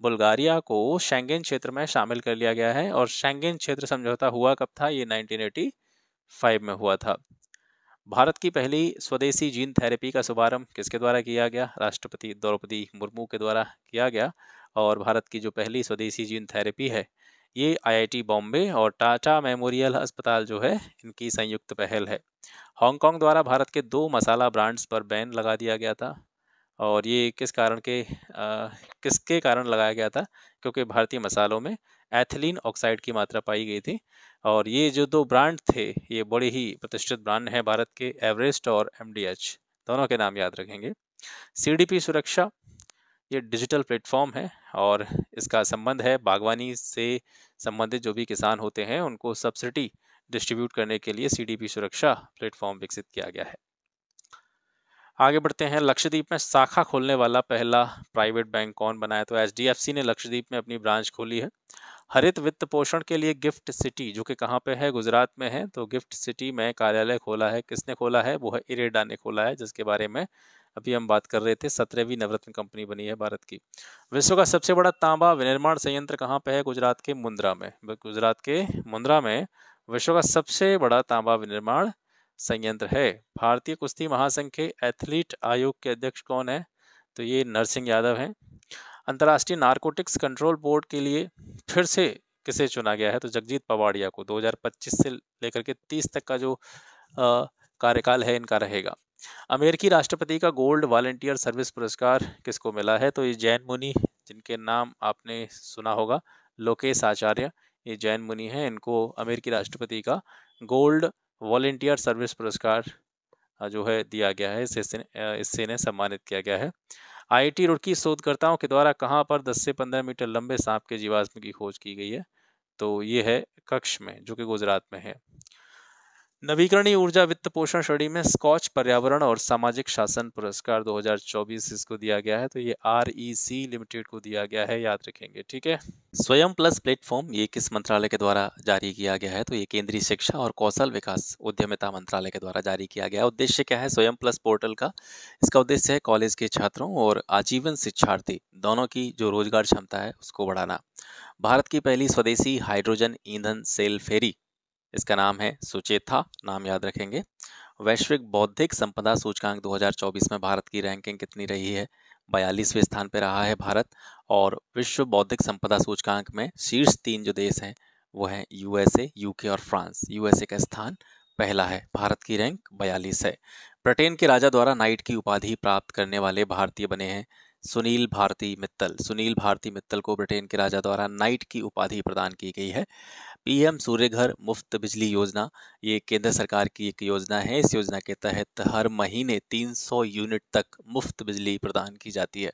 S1: बुल्गारिया को शेंगेन क्षेत्र में शामिल कर लिया गया है। और शेंगेन क्षेत्र समझौता हुआ कब था, ये 1985 में हुआ था। भारत की पहली स्वदेशी जीन थेरेपी का शुभारंभ किसके द्वारा किया गया, राष्ट्रपति द्रौपदी मुर्मू के द्वारा किया गया। और भारत की जो पहली स्वदेशी जीन थेरेपी है ये IIT बॉम्बे और टाटा मेमोरियल अस्पताल जो है इनकी संयुक्त पहल है। हांगकांग द्वारा भारत के 2 मसाला ब्रांड्स पर बैन लगा दिया गया था, और ये किसके कारण लगाया गया था, क्योंकि भारतीय मसालों में एथिलीन ऑक्साइड की मात्रा पाई गई थी। और ये जो 2 ब्रांड थे ये बड़े ही प्रतिष्ठित ब्रांड हैं भारत के, एवरेस्ट और MDH, दोनों के नाम याद रखेंगे। CDP सुरक्षा ये डिजिटल प्लेटफॉर्म है, और इसका संबंध है बागवानी से संबंधित जो भी किसान होते हैं उनको सब्सिडी डिस्ट्रीब्यूट करने के लिए CDP सुरक्षा प्लेटफॉर्म विकसित किया गया है। आगे बढ़ते हैं। लक्षद्वीप में शाखा खोलने वाला पहला प्राइवेट बैंक कौन बना है, तो HDFC ने लक्षद्वीप में अपनी ब्रांच खोली है। हरित वित्त पोषण के लिए गिफ्ट सिटी, जो कि कहाँ पे है, गुजरात में है, तो गिफ्ट सिटी में कार्यालय खोला है, किसने खोला है, वो है इरेडा ने खोला है, जिसके बारे में अभी हम बात कर रहे थे। 17वीं नवरत्न कंपनी बनी है भारत की। विश्व का सबसे बड़ा तांबा विनिर्माण संयंत्र कहाँ पे है, गुजरात के मुंद्रा में। गुजरात के मुंद्रा में विश्व का सबसे बड़ा तांबा विनिर्माण संयंत्र है। भारतीय कुश्ती महासंघ के एथलीट आयोग के अध्यक्ष कौन है, तो ये नरसिंह यादव हैं। अंतर्राष्ट्रीय नारकोटिक्स कंट्रोल बोर्ड के लिए फिर से किसे चुना गया है, तो जगजीत पवाड़िया को। 2025 से लेकर के 30 तक का जो कार्यकाल है इनका रहेगा। अमेरिकी राष्ट्रपति का गोल्ड वॉलंटियर सर्विस पुरस्कार किसको मिला है, तो ये जैन मुनि, जिनके नाम आपने सुना होगा, लोकेश आचार्य, ये जैन मुनि हैं, इनको अमेरिकी राष्ट्रपति का गोल्ड वॉलंटियर सर्विस पुरस्कार जो है दिया गया है, इससे इन्हें सम्मानित किया गया है। IIT रुड़की शोधकर्ताओं के द्वारा कहाँ पर 10 से 15 मीटर लंबे सांप के जीवाश्म की खोज की गई है, तो ये है कच्छ में, जो कि गुजरात में है। नवीकरणीय ऊर्जा वित्त पोषण श्रेणी में स्कॉच पर्यावरण और सामाजिक शासन पुरस्कार 2024 इसको दिया गया है, तो ये REC लिमिटेड को दिया गया है, याद रखेंगे, ठीक है। स्वयं प्लस प्लेटफॉर्म ये किस मंत्रालय के द्वारा जारी किया गया है, तो ये केंद्रीय शिक्षा और कौशल विकास उद्यमिता मंत्रालय के द्वारा जारी किया गया है। उद्देश्य क्या है स्वयं प्लस पोर्टल का, इसका उद्देश्य है कॉलेज के छात्रों और आजीवन शिक्षार्थी दोनों की जो रोजगार क्षमता है उसको बढ़ाना। भारत की पहली स्वदेशी हाइड्रोजन ईंधन सेल फेरी, इसका नाम है सुचेता, नाम याद रखेंगे। वैश्विक बौद्धिक संपदा सूचकांक 2024 में भारत की रैंकिंग कितनी रही है, 42वें स्थान पर रहा है भारत। और विश्व बौद्धिक संपदा सूचकांक में शीर्ष 3 जो देश हैं वो हैं यूएसए, यूके और फ्रांस। यूएसए का स्थान पहला है। भारत की रैंक 42 है। ब्रिटेन के राजा द्वारा नाइट की उपाधि प्राप्त करने वाले भारतीय बने हैं सुनील भारती मित्तल। सुनील भारती मित्तल को ब्रिटेन के राजा द्वारा नाइट की उपाधि प्रदान की गई है। पीएम सूर्य घर मुफ्त बिजली योजना, ये केंद्र सरकार की एक योजना है। इस योजना के तहत हर महीने 300 यूनिट तक मुफ्त बिजली प्रदान की जाती है।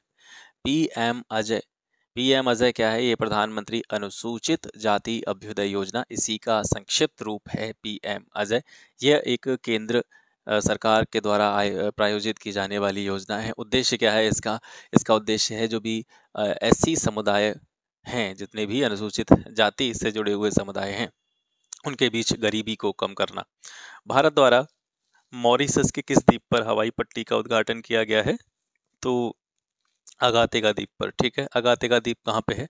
S1: पीएम अजय, पीएम अजय क्या है? ये प्रधानमंत्री अनुसूचित जाति अभ्युदय योजना, इसी का संक्षिप्त रूप है पीएम अजय। यह एक केंद्र सरकार के द्वारा प्रायोजित की जाने वाली योजना है। उद्देश्य क्या है इसका? इसका उद्देश्य है जो भी एससी समुदाय हैं, जितने भी अनुसूचित जाति से जुड़े हुए समुदाय हैं, उनके बीच गरीबी को कम करना। भारत द्वारा मॉरिशस के किस द्वीप पर हवाई पट्टी का उद्घाटन किया गया है? तो अगाते का द्वीप पर। ठीक है, अगाते का द्वीप कहाँ पे है?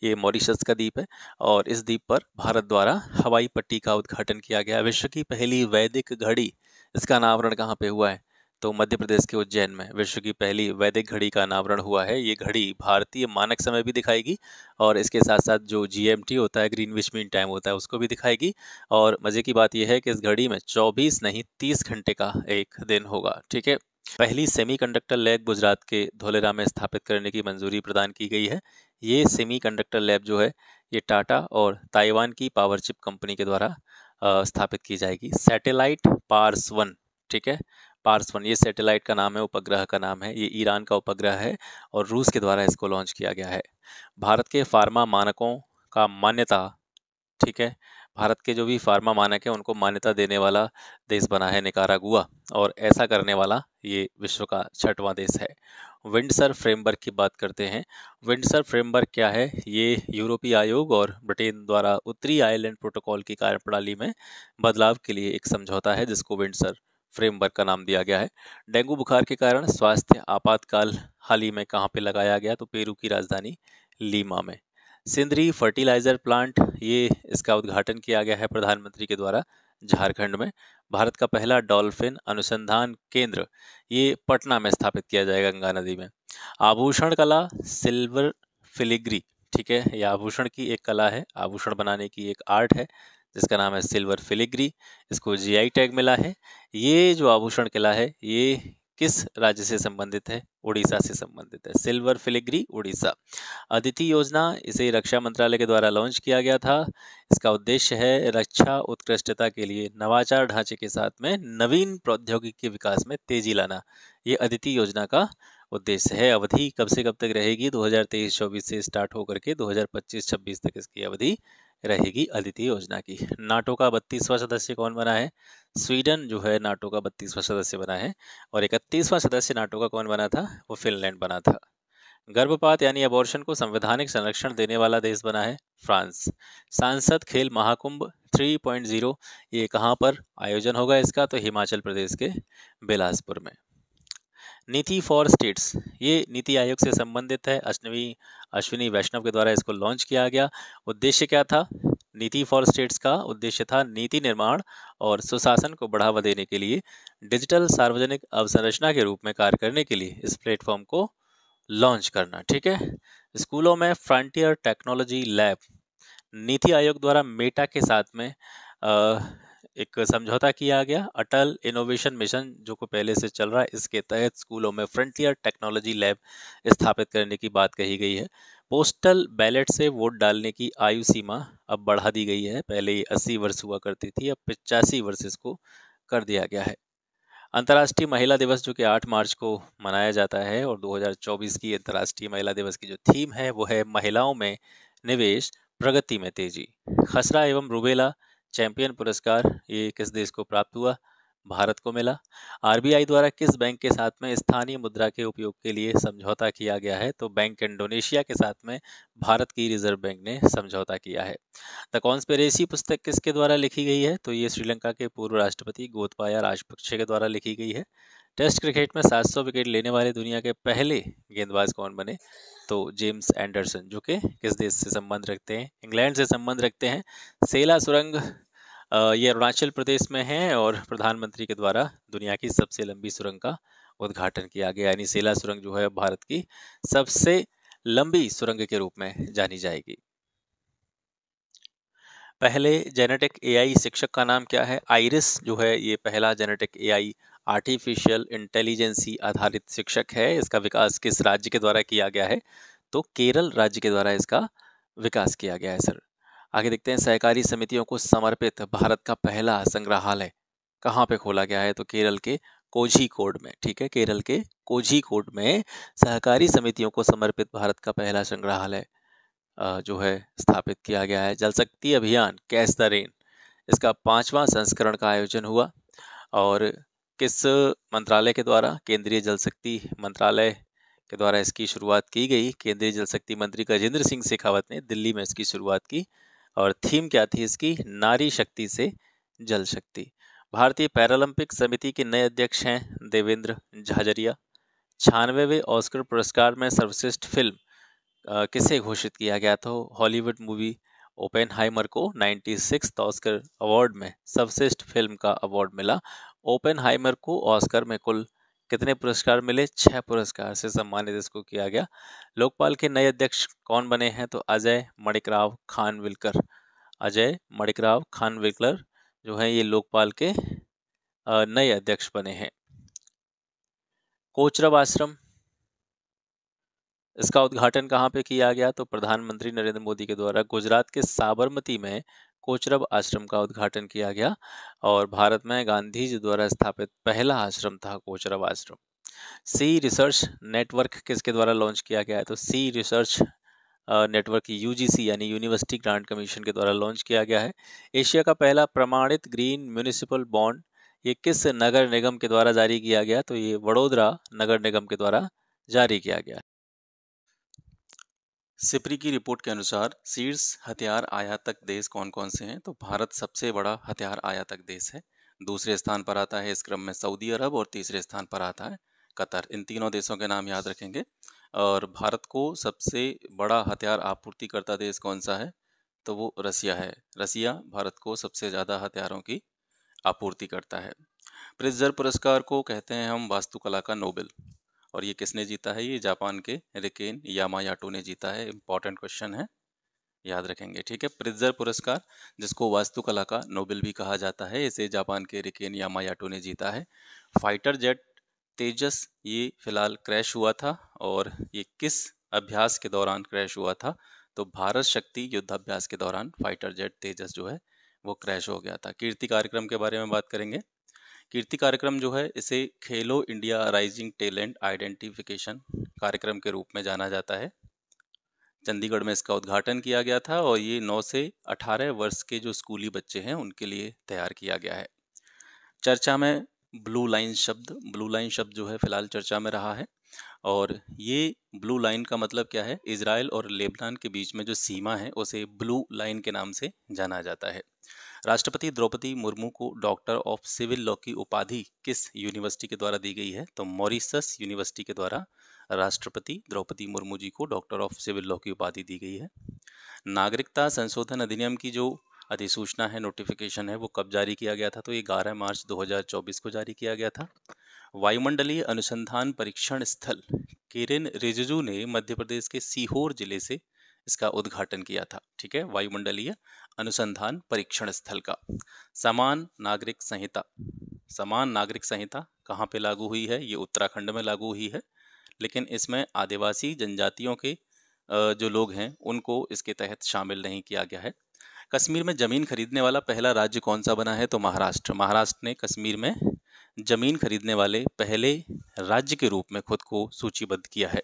S1: ये मॉरिशस का द्वीप है और इस द्वीप पर भारत द्वारा हवाई पट्टी का उद्घाटन किया गया। विश्व की पहली वैदिक घड़ी, इसका अनावरण कहाँ पे हुआ है? तो मध्य प्रदेश के उज्जैन में विश्व की पहली वैदिक घड़ी का अनावरण हुआ है। ये घड़ी भारतीय मानक समय भी दिखाएगी और इसके साथ साथ जो जीएमटी होता है, ग्रीनविच मीन टाइम होता है, उसको भी दिखाएगी। और मजे की बात यह है कि इस घड़ी में 24 नहीं 30 घंटे का एक दिन होगा। ठीक है, पहली सेमीकंडक्टर लैब गुजरात के धोलेरा में स्थापित करने की मंजूरी प्रदान की गई है। ये सेमीकंडक्टर लैब जो है, ये टाटा और ताइवान की पावर चिप कंपनी के द्वारा स्थापित की जाएगी। सैटेलाइट पार्स वन, ठीक है, पार्स वन, ये सैटेलाइट का नाम है, उपग्रह का नाम है। ये ईरान का उपग्रह है और रूस के द्वारा इसको लॉन्च किया गया है। भारत के फार्मा मानकों का मान्यता, ठीक है, भारत के जो भी फार्मा मानक है उनको मान्यता देने वाला देश बना है निकारागुआ, और ऐसा करने वाला ये विश्व का 6वां देश है। विंडसर फ्रेमवर्क की बात करते हैं। विंडसर फ्रेमवर्क क्या है? ये यूरोपीय आयोग और ब्रिटेन द्वारा उत्तरी आयरलैंड प्रोटोकॉल की कार्यप्रणाली में बदलाव के लिए एक समझौता है, जिसको विंडसर फ्रेमवर्क का नाम दिया गया है। डेंगू बुखार के कारण स्वास्थ्य आपातकाल हाल ही में कहाँ पे लगाया गया? तो पेरू की राजधानी लीमा में। सिंदरी फर्टिलाइजर प्लांट, ये इसका उद्घाटन किया गया है प्रधानमंत्री के द्वारा झारखंड में। भारत का पहला डॉल्फिन अनुसंधान केंद्र, ये पटना में स्थापित किया जाएगा, गंगा नदी में। आभूषण कला सिल्वर फिलिग्री, ठीक है, ये आभूषण की एक कला है, आभूषण बनाने की एक आर्ट है जिसका नाम है सिल्वर फिलिग्री। इसको जीआई टैग मिला है। ये जो आभूषण कला है, ये किस राज्य से संबंधित है? उड़ीसा से संबंधित है। Silver filigree Orissa. अदिति योजना, इसे रक्षा मंत्रालय के द्वारा लॉन्च किया गया था। इसका उद्देश्य है रक्षा उत्कृष्टता के लिए नवाचार ढांचे के साथ में नवीन प्रौद्योगिकी के विकास में तेजी लाना, ये अदिति योजना का उद्देश्य है। अवधि कब से कब तक रहेगी? 2023-24 से स्टार्ट होकर के 2025-26 तक इसकी अवधि रहेगी अदिति योजना की। नाटो का 32वां सदस्य कौन बना है? स्वीडन जो है नाटो का 32वां सदस्य बना है। और 31वां सदस्य नाटो का कौन बना था? वो फिनलैंड बना था। गर्भपात यानी अबॉर्शन को संवैधानिक संरक्षण देने वाला देश बना है फ्रांस। सांसद खेल महाकुंभ 3.0, ये कहाँ पर आयोजन होगा इसका? तो हिमाचल प्रदेश के बिलासपुर में। नीति फॉर स्टेट्स, ये नीति आयोग से संबंधित है। अश्विनी वैष्णव के द्वारा इसको लॉन्च किया गया। उद्देश्य क्या था? नीति फॉर स्टेट्स का उद्देश्य था नीति निर्माण और सुशासन को बढ़ावा देने के लिए डिजिटल सार्वजनिक अवसंरचना के रूप में कार्य करने के लिए इस प्लेटफॉर्म को लॉन्च करना। ठीक है, स्कूलों में frontier technology lab, NITI Aayog द्वारा मेटा के साथ में एक समझौता किया गया। अटल इनोवेशन मिशन जो को पहले से चल रहा है, इसके तहत स्कूलों में फ्रंटियर टेक्नोलॉजी लैब स्थापित करने की बात कही गई है। पोस्टल बैलेट से वोट डालने की आयु सीमा अब बढ़ा दी गई है। पहले ये 80 वर्ष हुआ करती थी, अब 85 वर्ष इसको कर दिया गया है। अंतर्राष्ट्रीय महिला दिवस जो कि 8 मार्च को मनाया जाता है, और 2024 की अंतर्राष्ट्रीय महिला दिवस की जो थीम है वो है महिलाओं में निवेश, प्रगति में तेजी। खसरा एवं रूबेला चैंपियन पुरस्कार, ये किस देश को प्राप्त हुआ? भारत को मिला। आरबीआई द्वारा किस बैंक के साथ में स्थानीय मुद्रा के उपयोग के लिए समझौता किया गया है? तो बैंक इंडोनेशिया के साथ में भारत की रिजर्व बैंक ने समझौता किया है। द कॉन्स्पिरेसी पुस्तक किसके द्वारा लिखी गई है? तो ये श्रीलंका के पूर्व राष्ट्रपति गोतबाया राजपक्षे के द्वारा लिखी गई है। टेस्ट क्रिकेट में 700 विकेट लेने वाले दुनिया के पहले गेंदबाज कौन बने? तो जेम्स एंडरसन, जो कि किस देश से संबंध रखते हैं? इंग्लैंड से संबंध रखते हैं। सेला सुरंग, ये अरुणाचल प्रदेश में है और प्रधानमंत्री के द्वारा दुनिया की सबसे लंबी सुरंग का उद्घाटन किया गया। यानी सेला सुरंग जो है भारत की सबसे लंबी सुरंग के रूप में जानी जाएगी। पहले जेनेटिक एआई शिक्षक का नाम क्या है? आइरिस जो है ये पहला जेनेटिक एआई आर्टिफिशियल इंटेलिजेंसी आधारित शिक्षक है। इसका विकास किस राज्य के द्वारा किया गया है? तो केरल राज्य के द्वारा इसका विकास किया गया है सर। आगे देखते हैं, सहकारी समितियों को समर्पित भारत का पहला संग्रहालय कहाँ पे खोला गया है? तो केरल के कोझीकोड में। ठीक है, केरल के कोझीकोड में सहकारी समितियों को समर्पित भारत का पहला संग्रहालय जो है स्थापित किया गया है। जल शक्ति अभियान कैच द रेन, इसका 5वां संस्करण का आयोजन हुआ और किस मंत्रालय के द्वारा? केंद्रीय जल शक्ति मंत्रालय के द्वारा इसकी शुरुआत की गई। केंद्रीय जल शक्ति मंत्री गजेंद्र सिंह शेखावत ने दिल्ली में इसकी शुरुआत की और थीम क्या थी इसकी? नारी शक्ति से जल शक्ति। भारतीय पैरालंपिक समिति के नए अध्यक्ष हैं देवेंद्र झाझरिया। 96वें ऑस्कर पुरस्कार में सर्वश्रेष्ठ फिल्म किसे घोषित किया गया? तो हॉलीवुड मूवी ओपेनहाइमर को 96 ऑस्कर अवार्ड में सर्वश्रेष्ठ फिल्म का अवार्ड मिला। ओपेनहाइमर को ऑस्कर में कुल कितने पुरस्कार मिले? 6 पुरस्कार से सम्मानित इसको किया गया। लोकपाल के नए अध्यक्ष कौन बने हैं? तो अजय मणिकराव खानविलकर। अजय मणिकराव खानविलकर जो है ये लोकपाल के नए अध्यक्ष बने हैं। कोचरब आश्रम, इसका उद्घाटन कहाँ पे किया गया? तो प्रधानमंत्री नरेंद्र मोदी के द्वारा गुजरात के साबरमती में कोचरब आश्रम का उद्घाटन किया गया और भारत में गांधी जी द्वारा स्थापित पहला आश्रम था कोचरब आश्रम। सी रिसर्च नेटवर्क किसके द्वारा लॉन्च किया गया है? तो सी रिसर्च नेटवर्क यूजीसी यानी यूनिवर्सिटी ग्रांट कमीशन के द्वारा लॉन्च किया गया है। एशिया का पहला प्रमाणित ग्रीन म्यूनिसिपल बॉन्ड ये किस नगर निगम के द्वारा जारी किया गया? तो ये वडोदरा नगर निगम के द्वारा जारी किया गया। सिप्री की रिपोर्ट के अनुसार शीर्ष हथियार आयातक देश कौन कौन से हैं? तो भारत सबसे बड़ा हथियार आयातक देश है। दूसरे स्थान पर आता है इस क्रम में सऊदी अरब और तीसरे स्थान पर आता है कतर। इन तीनों देशों के नाम याद रखेंगे। और भारत को सबसे बड़ा हथियार आपूर्तिकर्ता देश कौन सा है? तो वो रसिया है। रसिया भारत को सबसे ज़्यादा हथियारों की आपूर्ति करता है। प्रिट्जर पुरस्कार को कहते हैं हम वास्तुकला का नोबेल, और ये किसने जीता है? ये जापान के रिकेन यामायाटो ने जीता है। इंपॉर्टेंट क्वेश्चन है, याद रखेंगे। ठीक है, प्रिट्जर पुरस्कार जिसको वास्तुकला का नोबेल भी कहा जाता है, इसे जापान के रिकेन यामायाटो ने जीता है। फाइटर जेट तेजस ये फिलहाल क्रैश हुआ था और ये किस अभ्यास के दौरान क्रैश हुआ था? तो भारत शक्ति युद्धाभ्यास के दौरान फाइटर जेट तेजस जो है वो क्रैश हो गया था। कीर्ति कार्यक्रम के बारे में बात करेंगे। कीर्ति कार्यक्रम जो है इसे खेलो इंडिया राइजिंग टैलेंट आइडेंटिफिकेशन कार्यक्रम के रूप में जाना जाता है। चंडीगढ़ में इसका उद्घाटन किया गया था और ये 9 से 18 वर्ष के जो स्कूली बच्चे हैं उनके लिए तैयार किया गया है। चर्चा में ब्लू लाइन शब्द जो है फिलहाल चर्चा में रहा है और ये ब्लू लाइन का मतलब क्या है? इजराइल और लेबनान के बीच में जो सीमा है उसे ब्लू लाइन के नाम से जाना जाता है। राष्ट्रपति द्रौपदी मुर्मू को डॉक्टर ऑफ सिविल लॉ की उपाधि किस यूनिवर्सिटी के द्वारा दी गई है? तो मॉरिशस यूनिवर्सिटी के द्वारा राष्ट्रपति द्रौपदी मुर्मू जी को डॉक्टर ऑफ सिविल लॉ की उपाधि दी गई है। नागरिकता संशोधन अधिनियम की जो अधिसूचना है, नोटिफिकेशन है, वो कब जारी किया गया था? तो ये 11 मार्च 2024 को जारी किया गया था। वायुमंडलीय अनुसंधान परीक्षण स्थल किरेन रिजिजू ने मध्य प्रदेश के सीहोर जिले से इसका उद्घाटन किया था। ठीक है, वायुमंडलीय अनुसंधान परीक्षण स्थल का। समान नागरिक संहिता कहाँ पे लागू हुई है? ये उत्तराखंड में लागू हुई है, लेकिन इसमें आदिवासी जनजातियों के जो लोग हैं उनको इसके तहत शामिल नहीं किया गया है। कश्मीर में जमीन खरीदने वाला पहला राज्य कौन सा बना है? तो महाराष्ट्र। महाराष्ट्र ने कश्मीर में जमीन खरीदने वाले पहले राज्य के रूप में खुद को सूचीबद्ध किया है।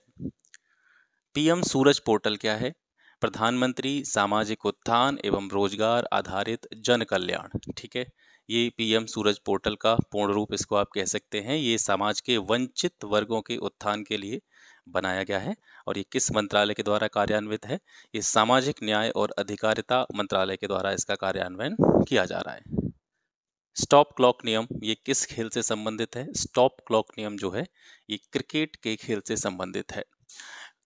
S1: पीएम सूरज पोर्टल क्या है? प्रधानमंत्री सामाजिक उत्थान एवं रोजगार आधारित जन कल्याण। ठीक है, ये पीएम सूरज पोर्टल का पूर्ण रूप इसको आप कह सकते हैं। ये समाज के वंचित वर्गों के उत्थान के लिए बनाया गया है और ये किस मंत्रालय के द्वारा कार्यान्वित है? ये सामाजिक न्याय और अधिकारिता मंत्रालय के द्वारा इसका कार्यान्वयन किया जा रहा है। स्टॉप क्लॉक नियम ये किस खेल से संबंधित है? स्टॉप क्लॉक नियम जो है ये क्रिकेट के खेल से संबंधित है।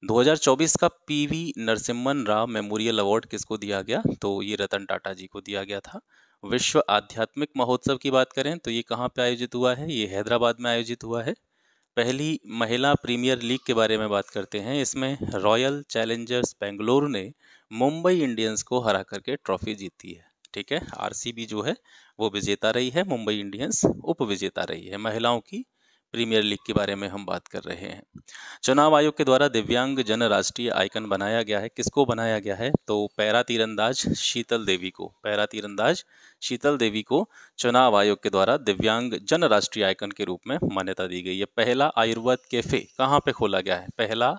S1: 2024 का PV Narasimhan Rao memorial award किसको दिया गया? तो ये रतन टाटा जी को दिया गया था। विश्व आध्यात्मिक महोत्सव की बात करें तो ये कहाँ पे आयोजित हुआ है? ये हैदराबाद में आयोजित हुआ है। पहली महिला प्रीमियर लीग के बारे में बात करते हैं। इसमें रॉयल चैलेंजर्स बेंगलुरु ने मुंबई इंडियंस को हरा करके ट्रॉफी जीती है। ठीक है। आरसीबी जो है वो विजेता रही है, मुंबई इंडियंस उप विजेता रही है। महिलाओं की प्रीमियर लीग के बारे में हम बात कर रहे हैं। चुनाव आयोग के द्वारा दिव्यांग जन राष्ट्रीय आइकन बनाया गया है। किसको बनाया गया है? तो पैरा तीरंदाज शीतल देवी को, पैरा तीरंदाज शीतल देवी को चुनाव आयोग के द्वारा दिव्यांग जन राष्ट्रीय आइकन के रूप में मान्यता दी गई है। पहला आयुर्वेद कैफे कहाँ पे खोला गया है? पहला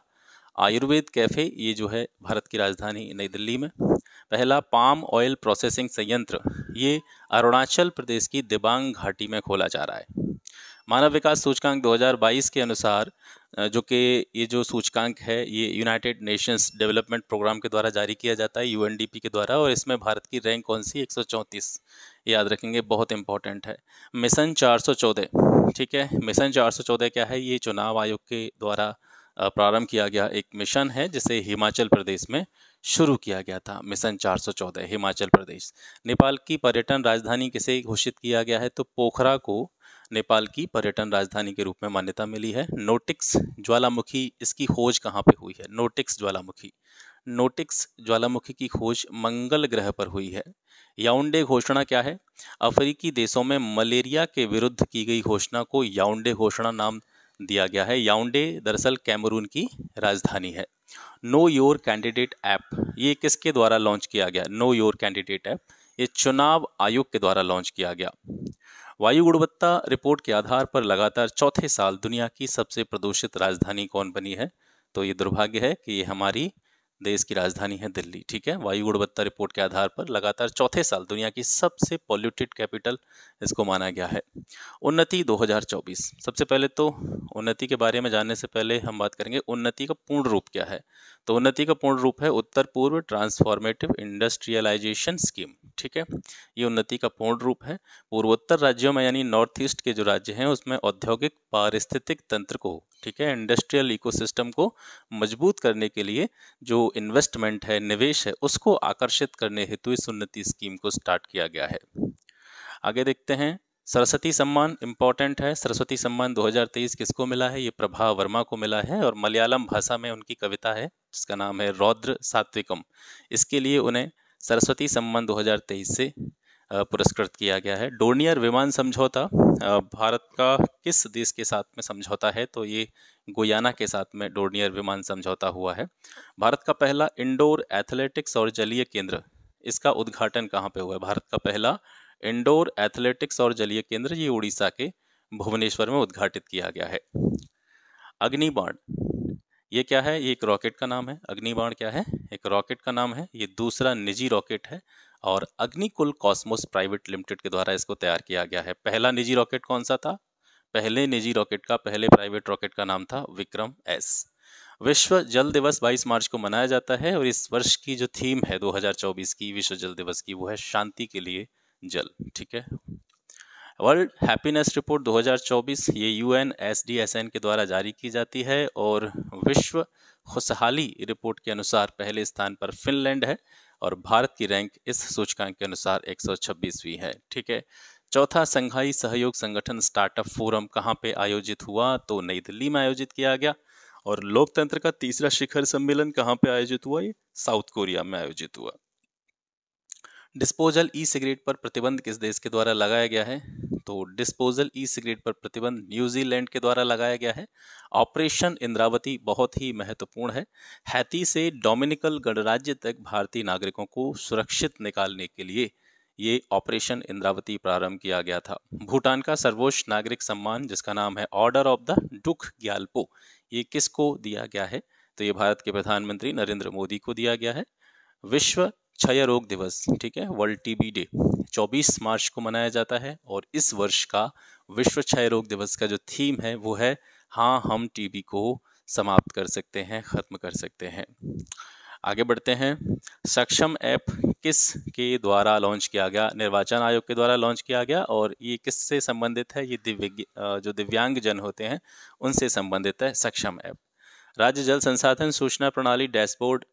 S1: आयुर्वेद कैफे ये जो है भारत की राजधानी नई दिल्ली में। पहला पाम ऑयल प्रोसेसिंग संयंत्र ये अरुणाचल प्रदेश की दिबांग घाटी में खोला जा रहा है। मानव विकास सूचकांक 2022 के अनुसार जो कि ये जो सूचकांक है ये यूनाइटेड नेशंस डेवलपमेंट प्रोग्राम के द्वारा जारी किया जाता है, यूएनडीपी के द्वारा, और इसमें भारत की रैंक कौन सी? 134। याद रखेंगे, बहुत इंपॉर्टेंट है। मिशन 414, ठीक है। मिशन 414 क्या है? ये चुनाव आयोग के द्वारा प्रारंभ किया गया एक मिशन है जिसे हिमाचल प्रदेश में शुरू किया गया था। मिशन 414 हिमाचल प्रदेश। नेपाल की पर्यटन राजधानी किसे घोषित किया गया है? तो पोखरा को नेपाल की पर्यटन राजधानी के रूप में मान्यता मिली है। नोटिक्स ज्वालामुखी, इसकी खोज कहाँ पे हुई है? नोटिक्स ज्वालामुखी, नोटिक्स ज्वालामुखी की खोज मंगल ग्रह पर हुई है। याओंडे घोषणा क्या है? अफ्रीकी देशों में मलेरिया के विरुद्ध की गई घोषणा को याओंडे घोषणा नाम दिया गया है। याओंडे दरअसल कैमरून की राजधानी है। नो योर कैंडिडेट ऐप ये किसके द्वारा लॉन्च किया गया? नो योर कैंडिडेट ऐप ये चुनाव आयोग के द्वारा लॉन्च किया गया। वायु गुणवत्ता रिपोर्ट के आधार पर लगातार चौथे साल दुनिया की सबसे प्रदूषित राजधानी कौन बनी है? तो ये दुर्भाग्य है कि ये हमारी देश की राजधानी है दिल्ली, ठीक है। वायु गुणवत्ता रिपोर्ट के आधार पर लगातार चौथे साल दुनिया की सबसे पॉल्यूटेड कैपिटल इसको माना गया है। उन्नति 2024, सबसे पहले तो उन्नति के बारे में जानने से पहले हम बात करेंगे उन्नति का पूर्ण रूप क्या है। तो उन्नति का पूर्ण रूप है उत्तर पूर्व ट्रांसफॉर्मेटिव इंडस्ट्रियलाइजेशन स्कीम, ठीक है। ये उन्नति का पूर्ण रूप है। पूर्वोत्तर राज्यों में यानी नॉर्थ ईस्ट के जो राज्य हैं उसमें औद्योगिक पारिस्थितिक तंत्र को, ठीक है, इंडस्ट्रियल इकोसिस्टम को मजबूत करने के लिए जो इन्वेस्टमेंट है, निवेश है, उसको आकर्षित करने हेतु इस उन्नति स्कीम को स्टार्ट किया गया है। आगे देखते हैं, सरस्वती सम्मान इंपॉर्टेंट है। सरस्वती सम्मान 2023 किसको मिला है? ये प्रभा वर्मा को मिला है और मलयालम भाषा में उनकी कविता है जिसका नाम है रौद्र सात्विकम। इसके लिए उन्हें सरस्वती सम्मान 2023 से पुरस्कृत किया गया है। डोर्नियर विमान समझौता भारत का किस देश के साथ में समझौता है? तो ये गुयाना के साथ में डोर्नियर विमान समझौता हुआ है। भारत का पहला इंडोर एथलेटिक्स और जलीय केंद्र, इसका उद्घाटन कहाँ पे हुआ है? भारत का पहला इंडोर एथलेटिक्स और जलीय केंद्र ये उड़ीसा के भुवनेश्वर में उद्घाटित किया गया है। अग्निबाण ये क्या है? ये एक रॉकेट का नाम है। अग्निबाण क्या है? एक रॉकेट का नाम है। ये दूसरा निजी रॉकेट है और अग्निकुल कॉस्मोस प्राइवेट लिमिटेड के द्वारा इसको तैयार किया गया है। पहला निजी रॉकेट कौन सा था? पहले निजी रॉकेट का, पहले प्राइवेट रॉकेट का नाम था विक्रम एस। विश्व जल दिवस 22 मार्च को मनाया जाता है और इस वर्ष की जो थीम है 2024 की विश्व जल दिवस की वो है शांति के लिए जल, ठीक है। वर्ल्ड हैप्पीनेस रिपोर्ट 2024 ये यूएनएसडीएसएन के द्वारा जारी की जाती है और विश्व खुशहाली रिपोर्ट के अनुसार पहले स्थान पर फिनलैंड है और भारत की रैंक इस सूचकांक के अनुसार 126वीं है, ठीक है। चौथा संघाई सहयोग संगठन स्टार्टअप फोरम कहाँ पे आयोजित हुआ? तो नई दिल्ली में आयोजित किया गया। और लोकतंत्र का तीसरा शिखर सम्मेलन कहाँ पे आयोजित हुआ? ये साउथ कोरिया में आयोजित हुआ। डिस्पोजल ई सिगरेट पर प्रतिबंध किस देश के द्वारा लगाया गया है? तो डिस्पोजल ई सिगरेट पर प्रतिबंध न्यूजीलैंड के द्वारा लगाया गया है। ऑपरेशन इंद्रावती बहुत ही महत्वपूर्ण है। हैती से डोमिनिकन गणराज्य तक भारतीय नागरिकों को सुरक्षित निकालने के लिए ये ऑपरेशन इंद्रावती प्रारंभ किया गया था। भूटान का सर्वोच्च नागरिक सम्मान जिसका नाम है ऑर्डर ऑफ द डुक ग्याल्पो ये किसको दिया गया है? तो ये भारत के प्रधानमंत्री नरेंद्र मोदी को दिया गया है। विश्व क्षय रोग दिवस, ठीक है, वर्ल्ड टीबी डे 24 मार्च को मनाया जाता है और इस वर्ष का विश्व क्षय रोग दिवस का जो थीम है वो है हाँ हम टीबी को समाप्त कर सकते हैं, खत्म कर सकते हैं। आगे बढ़ते हैं, सक्षम ऐप किस के द्वारा लॉन्च किया गया? निर्वाचन आयोग के द्वारा लॉन्च किया गया और ये किससे संबंधित है? ये जो दिव्यांग जन होते हैं उनसे संबंधित है सक्षम ऐप। राज्य जल संसाधन सूचना प्रणाली डैशबोर्ड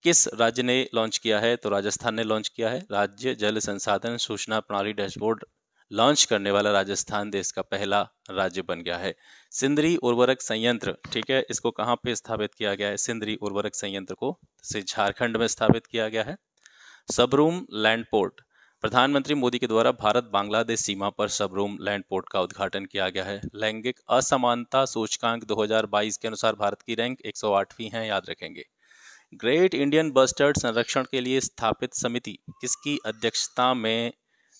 S1: किस राज्य ने लॉन्च किया है? तो राजस्थान ने लॉन्च किया है। राज्य जल संसाधन सूचना प्रणाली डैशबोर्ड लॉन्च करने वाला राजस्थान देश का पहला राज्य बन गया है। सिंदरी उर्वरक संयंत्र, ठीक है, इसको कहाँ पे स्थापित किया गया है? सिंदरी उर्वरक संयंत्र को से झारखंड में स्थापित किया गया है। Sabroom land port. प्रधानमंत्री मोदी के द्वारा भारत बांग्लादेश सीमा पर सबरूम लैंड पोर्ट का उद्घाटन किया गया है। लैंगिक असमानता सूचकांक 2022 के अनुसार भारत की रैंक 108वीं है, याद रखेंगे। ग्रेट इंडियन बस्टर्ड संरक्षण के लिए स्थापित समिति किसकी अध्यक्षता में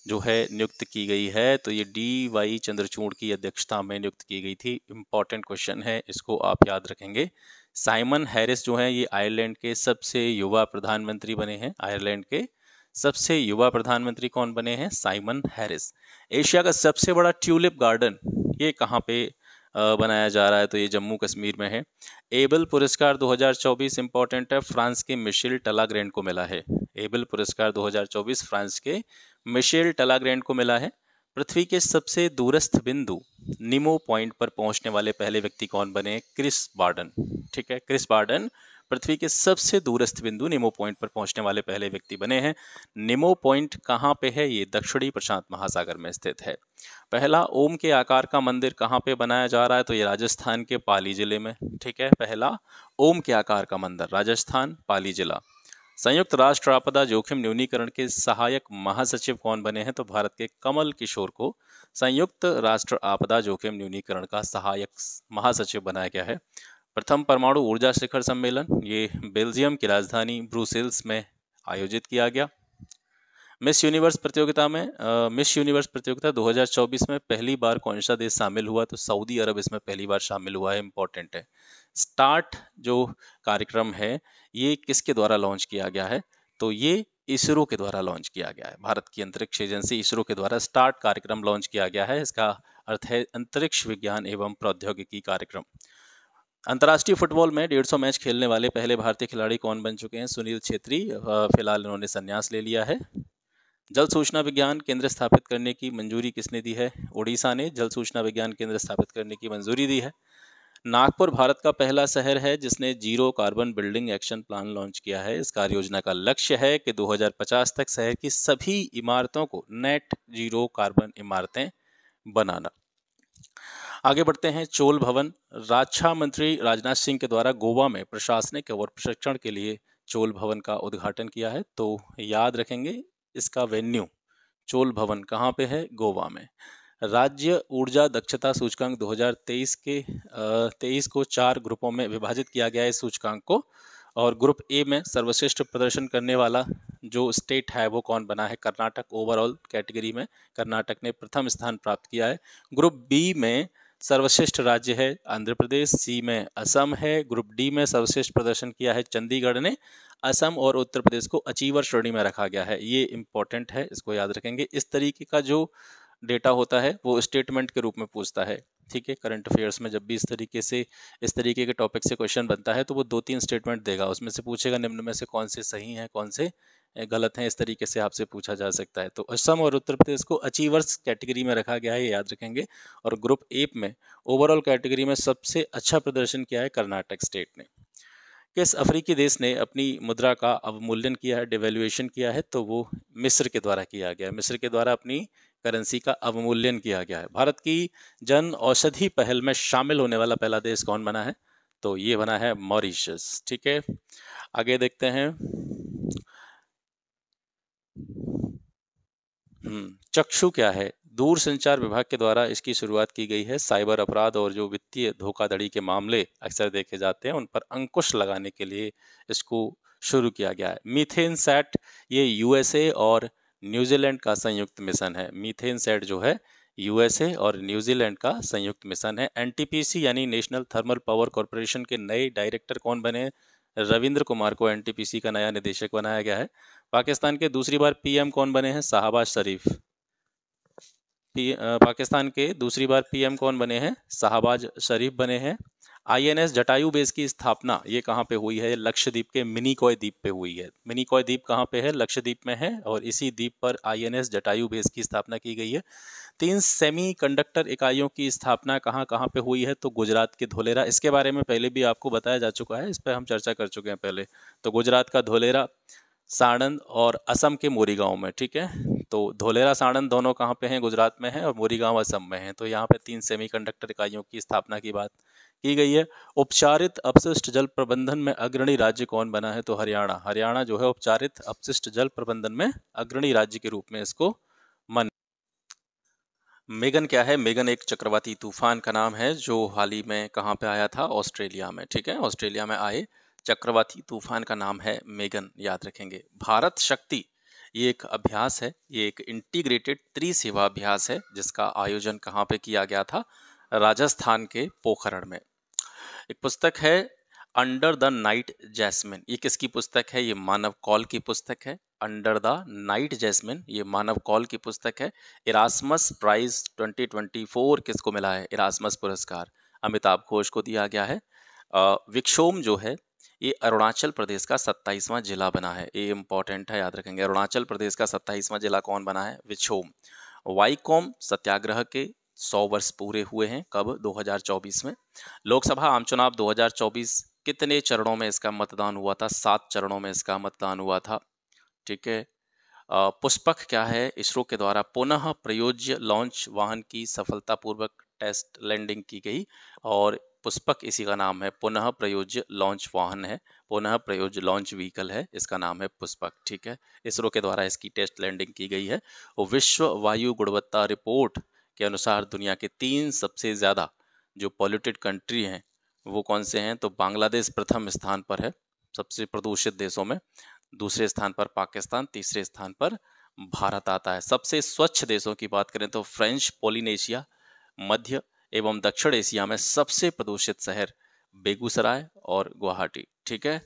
S1: जो है नियुक्त की गई है? तो ये DY चंद्रचूड़ की अध्यक्षता में नियुक्त की गई थी। इंपॉर्टेंट क्वेश्चन है, इसको आप याद रखेंगे। साइमन हैरिस जो है ये आयरलैंड के सबसे युवा प्रधानमंत्री बने हैं। आयरलैंड के सबसे युवा प्रधानमंत्री कौन बने हैं? Simon Harris. एशिया का सबसे बड़ा ट्यूलिप गार्डन ये कहाँ पे बनाया जा रहा है? तो ये जम्मू कश्मीर में है। एबल पुरस्कार 2024 इंपॉर्टेंट है, फ्रांस के मिशेल टलाग्रैंड को मिला है। एबल पुरस्कार 2024 फ्रांस के मिशेल टलाग्रैंड को मिला है। पृथ्वी के सबसे दूरस्थ बिंदु निमो पॉइंट पर पहुंचने वाले पहले व्यक्ति कौन बने? क्रिस बार्डन। ठीक है, क्रिस बार्डन पृथ्वी के सबसे दूरस्थ बिंदु निमो पॉइंट पर पहुंचने वाले पहले व्यक्ति बने हैं। निमो पॉइंट कहाँ पे है? ये दक्षिणी प्रशांत महासागर में स्थित है। पहला ओम के आकार का मंदिर कहाँ पे बनाया जा रहा है? तो ये राजस्थान के पाली जिले में। ठीक है, पहला ओम के आकार का मंदिर राजस्थान पाली जिला। संयुक्त राष्ट्र आपदा जोखिम न्यूनीकरण के सहायक महासचिव कौन बने हैं? तो भारत के कमल किशोर को संयुक्त राष्ट्र आपदा जोखिम न्यूनीकरण का सहायक महासचिव बनाया गया है। प्रथम परमाणु ऊर्जा शिखर सम्मेलन ये बेल्जियम की राजधानी ब्रुसेल्स में आयोजित किया गया। मिस यूनिवर्स प्रतियोगिता 2024 में पहली बार कौन सा देश शामिल हुआ? तो सऊदी अरब इसमें पहली बार शामिल हुआ है। इंपॉर्टेंट है। स्टार्ट जो कार्यक्रम है ये किसके द्वारा लॉन्च किया गया है? तो ये इसरो के द्वारा लॉन्च किया गया है। भारत की अंतरिक्ष एजेंसी इसरो के द्वारा स्टार्ट कार्यक्रम लॉन्च किया गया है। इसका अर्थ है अंतरिक्ष विज्ञान एवं प्रौद्योगिकी कार्यक्रम। अंतर्राष्ट्रीय फुटबॉल में 150 मैच खेलने वाले पहले भारतीय खिलाड़ी कौन बन चुके हैं? सुनील छेत्री। फिलहाल इन्होंने संन्यास ले लिया है। जल सूचना विज्ञान केंद्र स्थापित करने की मंजूरी किसने दी है? उड़ीसा ने जल सूचना विज्ञान केंद्र स्थापित करने की मंजूरी दी है। नागपुर भारत का पहला शहर है जिसने zero carbon building action plan launch किया है। इस कार्य योजना का लक्ष्य है कि 2050 तक शहर की सभी इमारतों को नेट जीरो कार्बन इमारतें बनाना। आगे बढ़ते हैं। चोल भवन। रक्षा मंत्री राजनाथ सिंह के द्वारा गोवा में प्रशासनिक और प्रशिक्षण के लिए चोल भवन का उद्घाटन किया है। तो याद रखेंगे इसका वेन्यू चोल भवन कहाँ पे है? गोवा में। राज्य ऊर्जा दक्षता सूचकांक 2023 के 23 को 4 ग्रुपों में विभाजित किया गया है इस सूचकांक को। और ग्रुप ए में सर्वश्रेष्ठ प्रदर्शन करने वाला जो स्टेट है वो कौन बना है? कर्नाटक। ओवरऑल कैटेगरी में कर्नाटक ने प्रथम स्थान प्राप्त किया है। ग्रुप बी में सर्वश्रेष्ठ राज्य है आंध्र प्रदेश। सी में असम है। ग्रुप डी में सर्वश्रेष्ठ प्रदर्शन किया है चंडीगढ़ ने। असम और उत्तर प्रदेश को अचीवर श्रेणी में रखा गया है। ये इंपॉर्टेंट है, इसको याद रखेंगे। इस तरीके का जो डेटा होता है वो स्टेटमेंट के रूप में पूछता है। ठीक है, करंट अफेयर्स में जब भी इस तरीके के टॉपिक से क्वेश्चन बनता है तो वो 2-3 स्टेटमेंट देगा, उसमें से पूछेगा निम्न में से कौन से सही हैं कौन से गलत हैं। इस तरीके से आपसे पूछा जा सकता है। तो असम और उत्तर प्रदेश को अचीवर्स कैटेगरी में रखा गया है, ये याद रखेंगे। और ग्रुप ए में ओवरऑल कैटेगरी में सबसे अच्छा प्रदर्शन किया है कर्नाटक स्टेट ने। किस अफ्रीकी देश ने अपनी मुद्रा का अवमूल्यन किया है, डिवैल्यूएशन किया है? तो वो मिस्र के द्वारा किया गया है। मिस्र के द्वारा अपनी करेंसी का अवमूल्यन किया गया है। भारत की जन औषधि पहल में शामिल होने वाला पहला देश कौन बना है? तो ये बना है मॉरिशस। ठीक है, आगे देखते हैं। चक्षु क्या है? दूर संचार विभाग के द्वारा इसकी शुरुआत की गई है। साइबर अपराध और जो वित्तीय धोखाधड़ी के मामले अक्सर देखे जाते हैं उन पर अंकुश लगाने के लिए इसको शुरू किया गया है। मीथेन सैट ये यूएसए और न्यूजीलैंड का संयुक्त मिशन है। मीथेन सैट जो है यूएसए और न्यूजीलैंड का संयुक्त मिशन है। एनटीपीसी यानी नेशनल थर्मल पावर कॉरपोरेशन के नए डायरेक्टर कौन बने? रविंद्र कुमार को एनटीपीसी का नया निदेशक बनाया गया है। पाकिस्तान के दूसरी बार पीएम कौन बने हैं? शाहबाज शरीफ। पाकिस्तान के दूसरी बार पीएम कौन बने हैं? शाहबाज शरीफ बने हैं। आईएनएस जटायु बेस की स्थापना ये कहाँ पे हुई है? लक्षद्वीप के मिनिकॉय द्वीप पे हुई है। मिनिकॉय द्वीप कहाँ पे है? लक्षद्वीप में है और इसी द्वीप पर आईएनएस जटायु बेस की स्थापना की गई है। 3 सेमीकंडक्टर इकाइयों की स्थापना कहाँ कहाँ पे हुई है? तो गुजरात के धोलेरा। इसके बारे में पहले भी आपको बताया जा चुका है, इस पर हम चर्चा कर चुके हैं पहले। तो गुजरात का धोलेरा, साणंद और असम के मोरीगांव में। ठीक है, तो धोलेरा साणंद दोनों कहाँ पे हैं? गुजरात में हैं और मोरीगांव असम में हैं। तो यहाँ पे 3 सेमीकंडक्टर इकाइयों की स्थापना की बात की गई है। उपचारित अपशिष्ट जल प्रबंधन में अग्रणी राज्य कौन बना है? तो हरियाणा। हरियाणा जो है उपचारित अपशिष्ट जल प्रबंधन में अग्रणी राज्य के रूप में इसको मन। मेगन क्या है? मेगन एक चक्रवाती तूफान का नाम है जो हाल ही में कहाँ पे आया था? ऑस्ट्रेलिया में। ठीक है, ऑस्ट्रेलिया में आए चक्रवाती तूफान का नाम है मेगन, याद रखेंगे। भारत शक्ति ये एक अभ्यास है, ये एक इंटीग्रेटेड त्रिसेवा अभ्यास है जिसका आयोजन कहाँ पे किया गया था? राजस्थान के पोखरण में। एक पुस्तक है अंडर द नाइट जैस्मिन, ये किसकी पुस्तक है? ये मानव कौल की पुस्तक है। अंडर द नाइट जैस्मिन ये मानव कौल की पुस्तक है। इरास्मस प्राइज 2024 किसको मिला है? इरास्मस पुरस्कार अमिताभ घोष को दिया गया है। विक्षोम जो है ये अरुणाचल प्रदेश का 27वां जिला बना है, ये इंपॉर्टेंट है, याद रखेंगे। अरुणाचल प्रदेश का 27वां जिला कौन बना है? विक्षोम। वाईकॉम सत्याग्रह के 100 वर्ष पूरे हुए हैं, कब? 2024 में। लोकसभा आम चुनाव 2024 कितने चरणों में इसका मतदान हुआ था? 7 चरणों में इसका मतदान हुआ था। ठीक है। पुष्पक क्या है? इसरो के द्वारा पुनः प्रयोज्य लॉन्च वाहन की सफलतापूर्वक टेस्ट लैंडिंग की गई और पुष्पक इसी का नाम है, पुनः प्रयोज्य लॉन्च वाहन है, पुनः प्रयोज्य लॉन्च व्हीकल है, इसका नाम है पुष्पक। ठीक है, इसरो के द्वारा इसकी टेस्ट लैंडिंग की गई है। और विश्व वायु गुणवत्ता रिपोर्ट के अनुसार दुनिया के 3 सबसे ज़्यादा जो पॉल्यूटेड कंट्री हैं वो कौन से हैं? तो बांग्लादेश प्रथम स्थान पर है सबसे प्रदूषित देशों में, दूसरे स्थान पर पाकिस्तान, तीसरे स्थान पर भारत आता है। सबसे स्वच्छ देशों की बात करें तो फ्रेंच पोलिनेशिया, मध्य एवं दक्षिण एशिया में सबसे प्रदूषित शहर बेगूसराय और गुवाहाटी। ठीक है,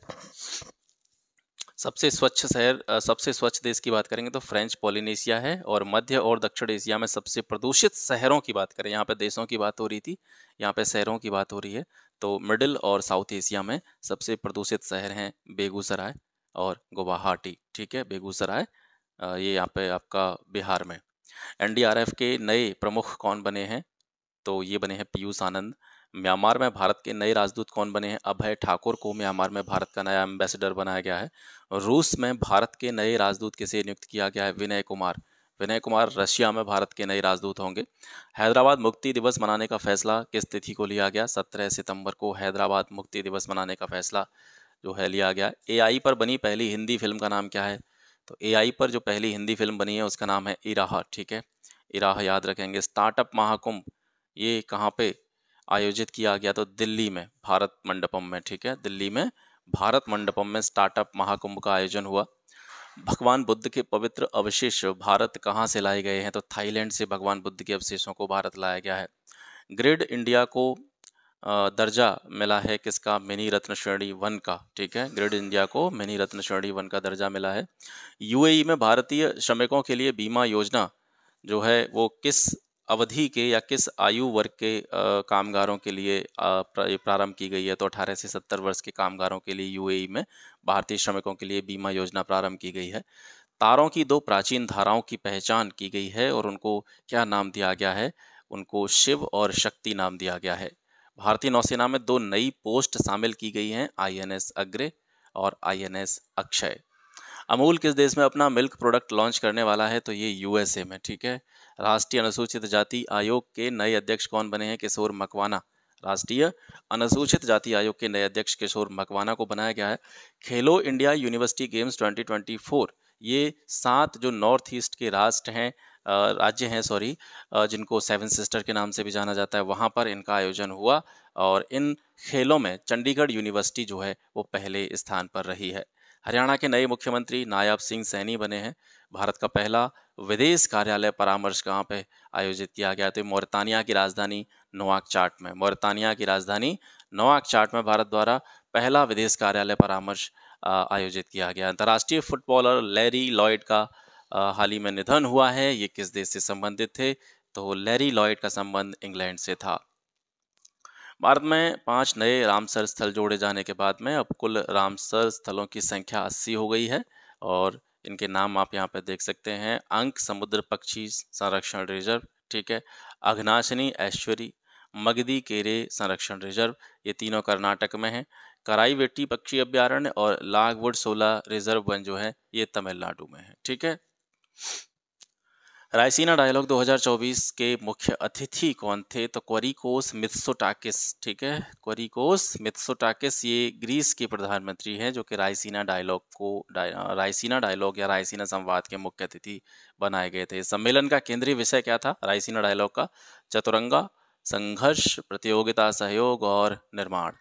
S1: सबसे स्वच्छ शहर, सबसे स्वच्छ देश की बात करेंगे तो फ्रेंच पोलिनेशिया है, और मध्य और दक्षिण एशिया में सबसे प्रदूषित शहरों की बात करें, यहाँ पे देशों की बात हो रही थी, यहाँ पे शहरों की बात हो रही है, तो मिडिल और साउथ एशिया में सबसे प्रदूषित शहर हैं बेगूसराय और गुवाहाटी। ठीक है, बेगूसराय ये यहाँ पे आपका बिहार में। एनडीआरएफ के नए प्रमुख कौन बने हैं? तो ये बने हैं पीयूष आनंद। म्यांमार में भारत के नए राजदूत कौन बने हैं? अभय ठाकुर को म्यांमार में भारत का नया एम्बेसडर बनाया गया है। रूस में भारत के नए राजदूत किसे नियुक्त किया गया है? विनय कुमार। विनय कुमार रशिया में भारत के नए राजदूत होंगे। हैदराबाद मुक्ति दिवस मनाने का फैसला किस तिथि को लिया गया? 17 सितंबर को हैदराबाद मुक्ति दिवस मनाने का फैसला जो है लिया गया। एआई पर बनी पहली हिंदी फिल्म का नाम क्या है? तो एआई पर जो पहली हिंदी फिल्म बनी है उसका नाम है इराह। ठीक है, इराह याद रखेंगे। स्टार्टअप महाकुंभ ये कहाँ पे आयोजित किया गया? तो दिल्ली में, भारत मंडपम में। ठीक है, दिल्ली में भारत मंडपम में स्टार्टअप महाकुंभ का आयोजन हुआ। भगवान बुद्ध के पवित्र अवशेष भारत कहाँ से लाए गए हैं? तो थाईलैंड से भगवान बुद्ध के अवशेषों को भारत लाया गया है। ग्रेड इंडिया को दर्जा मिला है किसका? मिनी रत्न श्रेणी 1 का। ठीक है, ग्रेड इंडिया को मिनी रत्न श्रेणी 1 का दर्जा मिला है। यूएई में भारतीय श्रमिकों के लिए बीमा योजना जो है वो किस अवधि के या किस आयु वर्ग के कामगारों के लिए प्रारंभ की गई है? तो 18 से 70 वर्ष के कामगारों के लिए यूएई में भारतीय श्रमिकों के लिए बीमा योजना प्रारंभ की गई है। तारों की 2 प्राचीन धाराओं की पहचान की गई है और उनको क्या नाम दिया गया है? उनको शिव और शक्ति नाम दिया गया है। भारतीय नौसेना में 2 नई पोस्ट शामिल की गई हैं, आईएनएस अग्रे और आईएनएस अक्षय। अमूल किस देश में अपना मिल्क प्रोडक्ट लॉन्च करने वाला है? तो ये यूएसए में। ठीक है, राष्ट्रीय अनुसूचित जाति आयोग के नए अध्यक्ष कौन बने हैं? किशोर मकवाना। राष्ट्रीय अनुसूचित जाति आयोग के नए अध्यक्ष किशोर मकवाना को बनाया गया है। खेलो इंडिया यूनिवर्सिटी गेम्स 2024 ये 7 जो नॉर्थ ईस्ट के राष्ट्र हैं, राज्य हैं सॉरी, जिनको 7 सिस्टर के नाम से भी जाना जाता है, वहाँ पर इनका आयोजन हुआ और इन खेलों में चंडीगढ़ यूनिवर्सिटी जो है वो पहले स्थान पर रही है। हरियाणा के नए मुख्यमंत्री नायब सिंह सैनी बने हैं। भारत का पहला विदेश कार्यालय परामर्श कहाँ पे आयोजित किया गया? तो मोरितानिया की राजधानी नोआकचाट में। मोरितानिया की राजधानी नोआकचाट में भारत द्वारा पहला विदेश कार्यालय परामर्श आयोजित किया गया। अंतर्राष्ट्रीय फुटबॉलर लैरी लॉयड का हाल ही में निधन हुआ है। ये किस देश से संबंधित थे? तो लैरी लॉयड का संबंध इंग्लैंड से था। भारत में 5 नए रामसर स्थल जोड़े जाने के बाद में अब कुल रामसर स्थलों की संख्या 80 हो गई है और इनके नाम आप यहाँ पे देख सकते हैं। अंक समुद्र पक्षी संरक्षण रिजर्व, ठीक है, अघनाशिनी ऐश्वरी, मगधी केरे संरक्षण रिजर्व, ये तीनों कर्नाटक में हैं। कराईवेट्टी पक्षी अभ्यारण्य और लागवुड 16 रिजर्व वन जो है ये तमिलनाडु में है। ठीक है, रायसीना डायलॉग 2024 के मुख्य अतिथि कौन थे? तो क्वरिकोस मित्सोटाकिस, ठीक है, क्वरिकोस मित्सोटाकिस ये ग्रीस के प्रधानमंत्री हैं जो कि रायसीना डायलॉग या रायसीना संवाद के मुख्य अतिथि बनाए गए थे। सम्मेलन का केंद्रीय विषय क्या था रायसीना डायलॉग का? चतुरंगा, संघर्ष, प्रतियोगिता, सहयोग और निर्माण।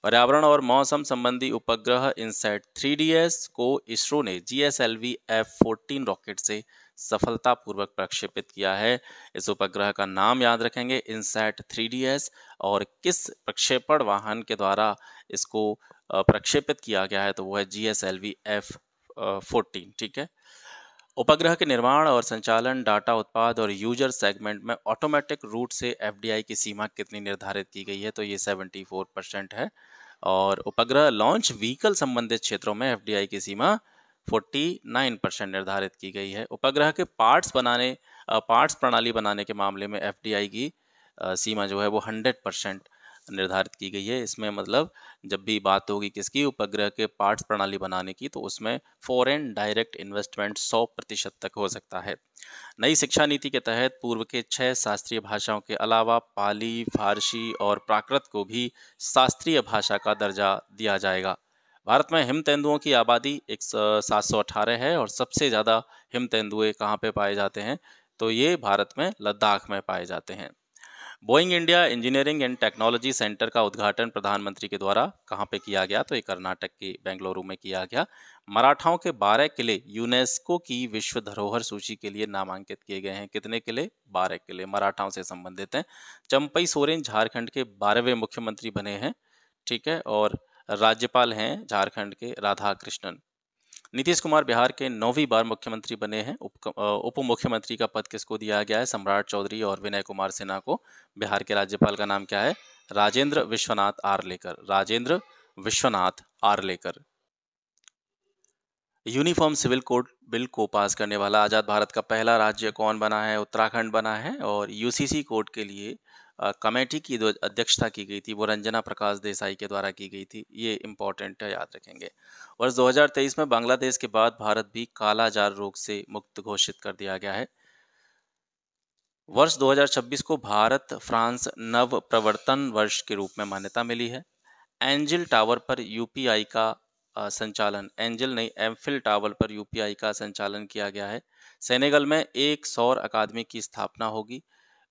S1: पर्यावरण और मौसम संबंधी उपग्रह इनसैट 3DS को इसरो ने GSLV F-14 रॉकेट से सफलतापूर्वक प्रक्षेपित किया है। इस उपग्रह का नाम याद रखेंगे, इनसैट 3DS, और किस प्रक्षेपण वाहन के द्वारा इसको प्रक्षेपित किया गया है? तो वो है GSLV F-14, ठीक है। उपग्रह के निर्माण और संचालन, डाटा उत्पाद और यूजर सेगमेंट में ऑटोमेटिक रूट से FDI की सीमा कितनी निर्धारित की गई है? तो ये 74% है। और उपग्रह लॉन्च व्हीकल संबंधित क्षेत्रों में FDI की सीमा 49% निर्धारित की गई है। उपग्रह के पार्ट्स प्रणाली बनाने के मामले में FDI की सीमा जो है वो 100% निर्धारित की गई है। इसमें मतलब जब भी बात होगी किसकी, उपग्रह के पार्ट्स प्रणाली बनाने की, तो उसमें फॉरेन डायरेक्ट इन्वेस्टमेंट 100% तक हो सकता है। नई शिक्षा नीति के तहत पूर्व के 6 शास्त्रीय भाषाओं के अलावा पाली, फारसी और प्राकृत को भी शास्त्रीय भाषा का दर्जा दिया जाएगा। भारत में हिम तेंदुओं की आबादी 718 है और सबसे ज़्यादा हिम तेंदुए कहाँ पे पाए जाते हैं? तो ये भारत में लद्दाख में पाए जाते हैं। Boeing India engineering and technology centre का उद्घाटन प्रधानमंत्री के द्वारा कहाँ पे किया गया? तो ये कर्नाटक के बेंगलुरु में किया गया। मराठाओं के 12 किले यूनेस्को की विश्व धरोहर सूची के लिए नामांकित किए गए हैं। कितने किले? 12 किले मराठाओं से संबंधित हैं। चंपई सोरेन झारखंड के 12वें मुख्यमंत्री बने हैं, ठीक है, और राज्यपाल हैं झारखंड के राधा कृष्णन। नीतीश कुमार बिहार के 9वीं बार मुख्यमंत्री बने हैं। उप मुख्यमंत्री का पद किसको दिया गया है? सम्राट चौधरी और विनय कुमार सिन्हा को। बिहार के राज्यपाल का नाम क्या है? Rajendra Vishwanath Arlekar. Rajendra Vishwanath Arlekar. Uniform civil code bill को पास करने वाला आज़ाद भारत का पहला राज्य कौन बना है? उत्तराखंड बना है। और यूसीसी कोड के लिए कमेटी की जो अध्यक्षता की गई थी वो रंजना प्रकाश देसाई के द्वारा की गई थी। ये इम्पोर्टेंट है, याद रखेंगे। वर्ष 2023 में बांग्लादेश के बाद भारत भी कालाजार रोग से मुक्त घोषित कर दिया गया है। वर्ष 2026 को भारत फ्रांस नव प्रवर्तन वर्ष के रूप में मान्यता मिली है। एंजिल टावर पर यूपीआई का संचालन, एंजिल नहीं एम्फिल टावर पर यूपीआई का संचालन किया गया है। सेनेगल में एक सौर अकादमी की स्थापना होगी।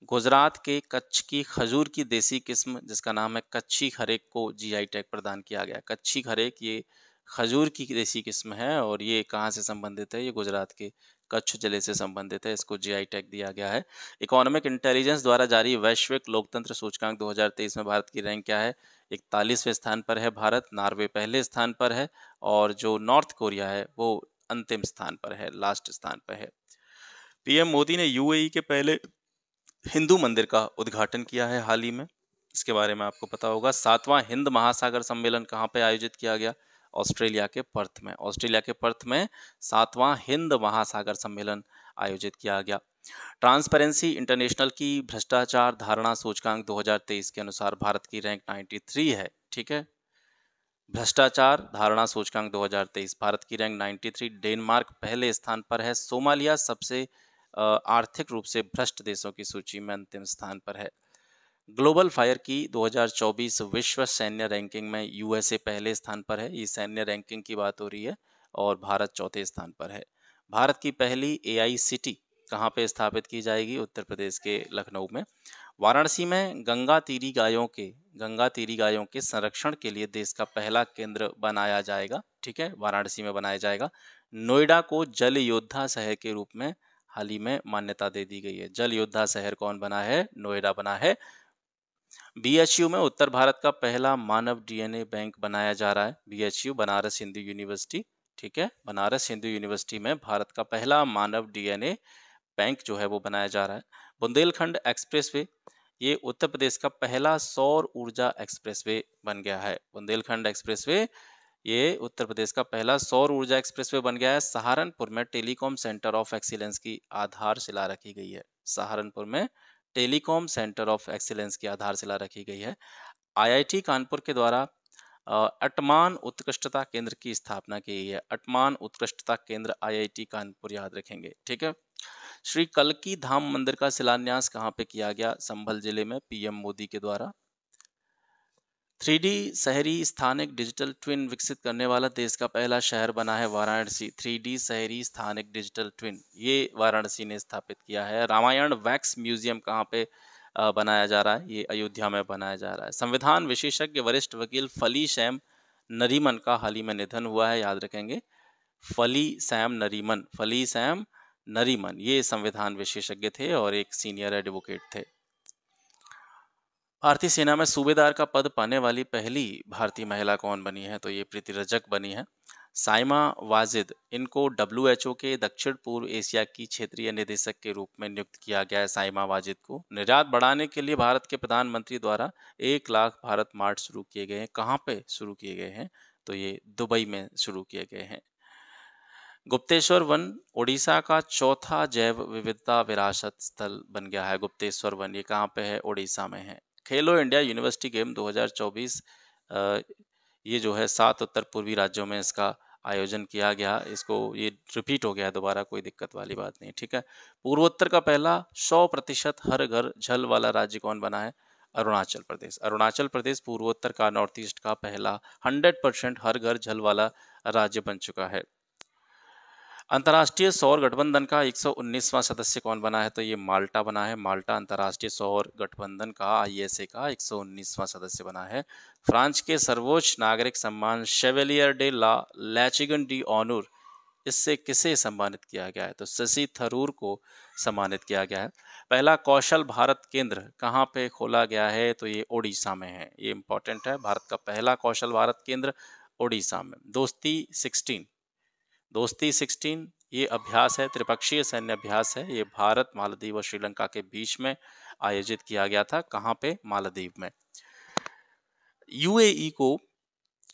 S1: गुजरात के कच्छ की खजूर की देसी किस्म जिसका नाम है कच्छी खरेक को जीआई टैग प्रदान किया गया। कच्छी खरेक ये खजूर की देसी किस्म है और ये कहाँ से संबंधित है? ये गुजरात के कच्छ जिले से संबंधित है, इसको जीआई टैग दिया गया है। इकोनॉमिक इंटेलिजेंस द्वारा जारी वैश्विक लोकतंत्र सूचकांक 2023 में भारत की रैंक क्या है? 41वें स्थान पर है भारत। नॉर्वे पहले स्थान पर है और जो नॉर्थ कोरिया है वो अंतिम स्थान पर है, लास्ट स्थान पर है। पीएम मोदी ने यूएई के पहले हिंदू मंदिर का उद्घाटन किया है हाल ही में। इसके बारे में आपको पता होगा। 7वां हिंद महासागर सम्मेलन कहाँ पे आयोजित किया गया? ऑस्ट्रेलिया के पर्थ में। ऑस्ट्रेलिया के पर्थ में 7वां हिंद महासागर सम्मेलन आयोजित किया गया। ट्रांसपेरेंसी इंटरनेशनल की भ्रष्टाचार धारणा सूचकांक 2023 के अनुसार भारत की रैंक 93 है, ठीक है। भ्रष्टाचार धारणा सूचकांक 2023 भारत की रैंक 93। डेनमार्क पहले स्थान पर है। सोमालिया सबसे आर्थिक रूप से भ्रष्ट देशों की सूची में अंतिम स्थान पर है। ग्लोबल फायर की 2024 विश्व सैन्य रैंकिंग में यूएसए पहले स्थान पर है। ये सैन्य रैंकिंग की बात हो रही है और भारत चौथे स्थान पर है। भारत की पहली एआई सिटी कहाँ पे स्थापित की जाएगी? उत्तर प्रदेश के लखनऊ में। वाराणसी में गंगा तीरी गायों के संरक्षण के लिए देश का पहला केंद्र बनाया जाएगा, ठीक है, वाराणसी में बनाया जाएगा। नोएडा को जल योद्धा शहर के रूप में हाल ही में मान्यता दे दी गई है। जल योद्धा शहर कौन बना है? नोएडा बना है। बीएचयू में उत्तर भारत का पहला मानव डीएनए बैंक बनाया जा रहा है। बीएचयू बनारस हिंदू यूनिवर्सिटी, ठीक है, बनारस हिंदू यूनिवर्सिटी में भारत का पहला मानव डीएनए बैंक जो है वो बनाया जा रहा है। बुंदेलखंड एक्सप्रेसवे ये उत्तर प्रदेश का पहला सौर ऊर्जा एक्सप्रेसवे बन गया है। बुंदेलखंड एक्सप्रेसवे ये उत्तर प्रदेश का पहला सौर ऊर्जा एक्सप्रेसवे बन गया है। सहारनपुर में टेलीकॉम सेंटर ऑफ एक्सीलेंस की आधारशिला रखी गई है। सहारनपुर में टेलीकॉम सेंटर ऑफ एक्सीलेंस की आधारशिला रखी गई है। आईआईटी कानपुर के द्वारा अटमान उत्कृष्टता केंद्र की स्थापना की गई है। अटमान उत्कृष्टता केंद्र आईआईटी कानपुर, याद रखेंगे, ठीक है। श्री कल्की धाम मंदिर का शिलान्यास कहाँ पे किया गया? संभल जिले में पीएम मोदी के द्वारा। 3D शहरी स्थानिक डिजिटल ट्विन विकसित करने वाला देश का पहला शहर बना है वाराणसी। 3D शहरी स्थानिक डिजिटल ट्विन ये वाराणसी ने स्थापित किया है। रामायण वैक्स म्यूजियम कहाँ पे बनाया जा रहा है? ये अयोध्या में बनाया जा रहा है। संविधान विशेषज्ञ वरिष्ठ वकील फली सैम नरीमन का हाल ही में निधन हुआ है, याद रखेंगे। फली सैम नरीमन ये संविधान विशेषज्ञ थे और एक सीनियर एडवोकेट थे। भारतीय सेना में सूबेदार का पद पाने वाली पहली भारतीय महिला कौन बनी है? तो ये प्रीति रजक बनी है। साइमा वाजिद, इनको WHO के दक्षिण पूर्व एशिया की क्षेत्रीय निदेशक के रूप में नियुक्त किया गया है। साइमा वाजिद को निर्यात बढ़ाने के लिए भारत के प्रधानमंत्री द्वारा 1 लाख भारत मार्ट शुरू किए गए हैं। कहाँ पे शुरू किए गए हैं? तो ये दुबई में शुरू किए गए हैं। गुप्तेश्वर वन ओडिशा का चौथा जैव विविधता विरासत स्थल बन गया है। गुप्तेश्वर वन ये कहाँ पे है? ओडिशा में है। खेलो इंडिया यूनिवर्सिटी गेम 2024 ये जो है 7 उत्तर पूर्वी राज्यों में इसका आयोजन किया गया। इसको ये रिपीट हो गया दोबारा, कोई दिक्कत वाली बात नहीं, ठीक है। पूर्वोत्तर का पहला 100% हर घर जल वाला राज्य कौन बना है? अरुणाचल प्रदेश। अरुणाचल प्रदेश पूर्वोत्तर का, नॉर्थ ईस्ट का पहला 100% हर घर जल वाला राज्य बन चुका है। अंतर्राष्ट्रीय सौर गठबंधन का 119वां सदस्य कौन बना है? तो ये माल्टा बना है। माल्टा अंतर्राष्ट्रीय सौर गठबंधन का ISA का 119वां सदस्य बना है। फ्रांस के सर्वोच्च नागरिक सम्मान Chevalier de la Legion d'honneur, इससे किसे सम्मानित किया गया है? तो शशि थरूर को सम्मानित किया गया है। पहला कौशल भारत केंद्र कहाँ पे खोला गया है? तो ये ओडिशा में है। ये इंपॉर्टेंट है, भारत का पहला कौशल भारत केंद्र ओडिशा में। दोस्ती 16 ये अभ्यास है, त्रिपक्षीय सैन्य अभ्यास है। ये भारत, मालदीव और श्रीलंका के बीच में आयोजित किया गया था। कहाँ पे? मालदीव में। UAE को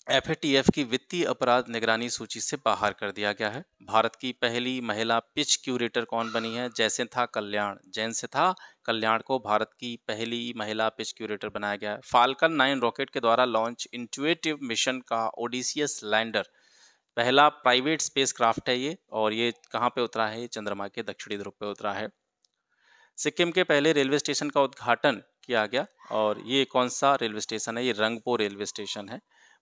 S1: FATF की वित्तीय अपराध निगरानी सूची से बाहर कर दिया गया है। भारत की पहली महिला पिच क्यूरेटर कौन बनी है? जैसिंथा कल्याण को भारत की पहली महिला पिच क्यूरेटर बनाया गया है। फाल्कन 9 रॉकेट के द्वारा लॉन्च इंट्यूटिव मिशन का ओडिसियस लैंडर पहला प्राइवेट स्पेसक्राफ्ट है ये, और ये कहाँ पे उतरा है? चंद्रमा के दक्षिणी ध्रुव पे उतरा है। सिक्किम के पहले रेलवे स्टेशन का उद्घाटन किया गया, और ये कौन सा रेलवे स्टेशन है? ये रंगपो रेलवे स्टेशन है।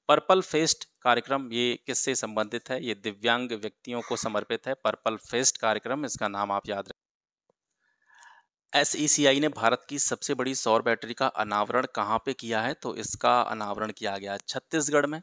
S1: पर्पल फेस्ट कार्यक्रम ये किससे संबंधित है? ये दिव्यांग व्यक्तियों को समर्पित है। पर्पल फेस्ट कार्यक्रम, इसका नाम आप याद रखें। SECI ने भारत की सबसे बड़ी सौर बैटरी का अनावरण कहाँ पे किया है? तो इसका अनावरण किया गया छत्तीसगढ़ में।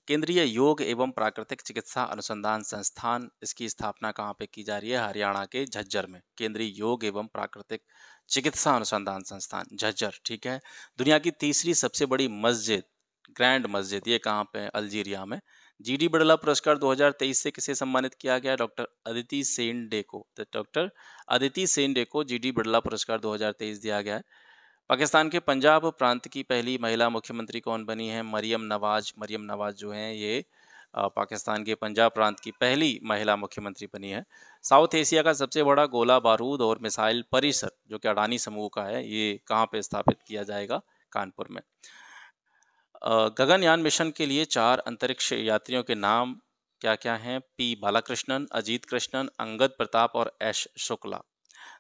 S1: केंद्रीय योग एवं प्राकृतिक चिकित्सा अनुसंधान संस्थान, इसकी स्थापना कहाँ पे की जा रही है? हरियाणा के झज्जर में। केंद्रीय योग एवं प्राकृतिक चिकित्सा अनुसंधान संस्थान झज्जर, ठीक है। दुनिया की तीसरी सबसे बड़ी मस्जिद, ग्रैंड मस्जिद, ये कहाँ पे? अल्जीरिया में। GD बिरला पुरस्कार 2023 से किसे सम्मानित किया गया? डॉक्टर अदिति सेन डे को। डॉक्टर अदिति सेन डे को GD बिरला पुरस्कार 2023 दिया गया है। पाकिस्तान के पंजाब प्रांत की पहली महिला मुख्यमंत्री कौन बनी है? मरियम नवाज जो हैं ये पाकिस्तान के पंजाब प्रांत की पहली महिला मुख्यमंत्री बनी है। साउथ एशिया का सबसे बड़ा गोला बारूद और मिसाइल परिसर, जो कि अडानी समूह का है, ये कहाँ पे स्थापित किया जाएगा? कानपुर में। गगनयान मिशन के लिए 4 अंतरिक्ष यात्रियों के नाम क्या क्या हैं? P बालाकृष्णन, अजीत कृष्णन, अंगद प्रताप और S शुक्ला।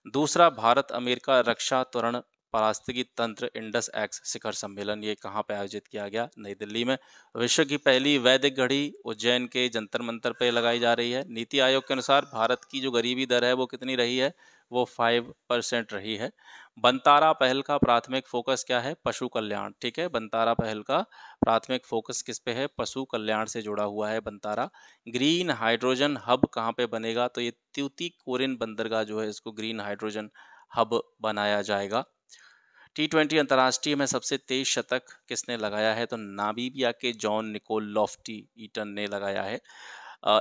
S1: दूसरा भारत अमेरिका रक्षा त्वरण पारिस्थितिकी तंत्र इंडस एक्स शिखर सम्मेलन, ये कहाँ पे आयोजित किया गया? नई दिल्ली में। विश्व की पहली वैदिक घड़ी उज्जैन के जंतर मंतर पे लगाई जा रही है। नीति आयोग के अनुसार भारत की जो गरीबी दर है वो कितनी रही है? वो 5% रही है। बंतारा पहल का प्राथमिक फोकस क्या है? पशु कल्याण, ठीक है। बंतारा पहल का प्राथमिक फोकस किस पे है? पशु कल्याण से जुड़ा हुआ है बंतारा। ग्रीन हाइड्रोजन हब कहाँ पे बनेगा? तो ये त्यूतीकोरिन बंदरगाह जो है, इसको ग्रीन हाइड्रोजन हब बनाया जाएगा। T20 अंतर्राष्ट्रीय में सबसे तेज शतक किसने लगाया है? तो नामीबिया के जॉन निकोल लॉफ्टी ईटन ने लगाया है।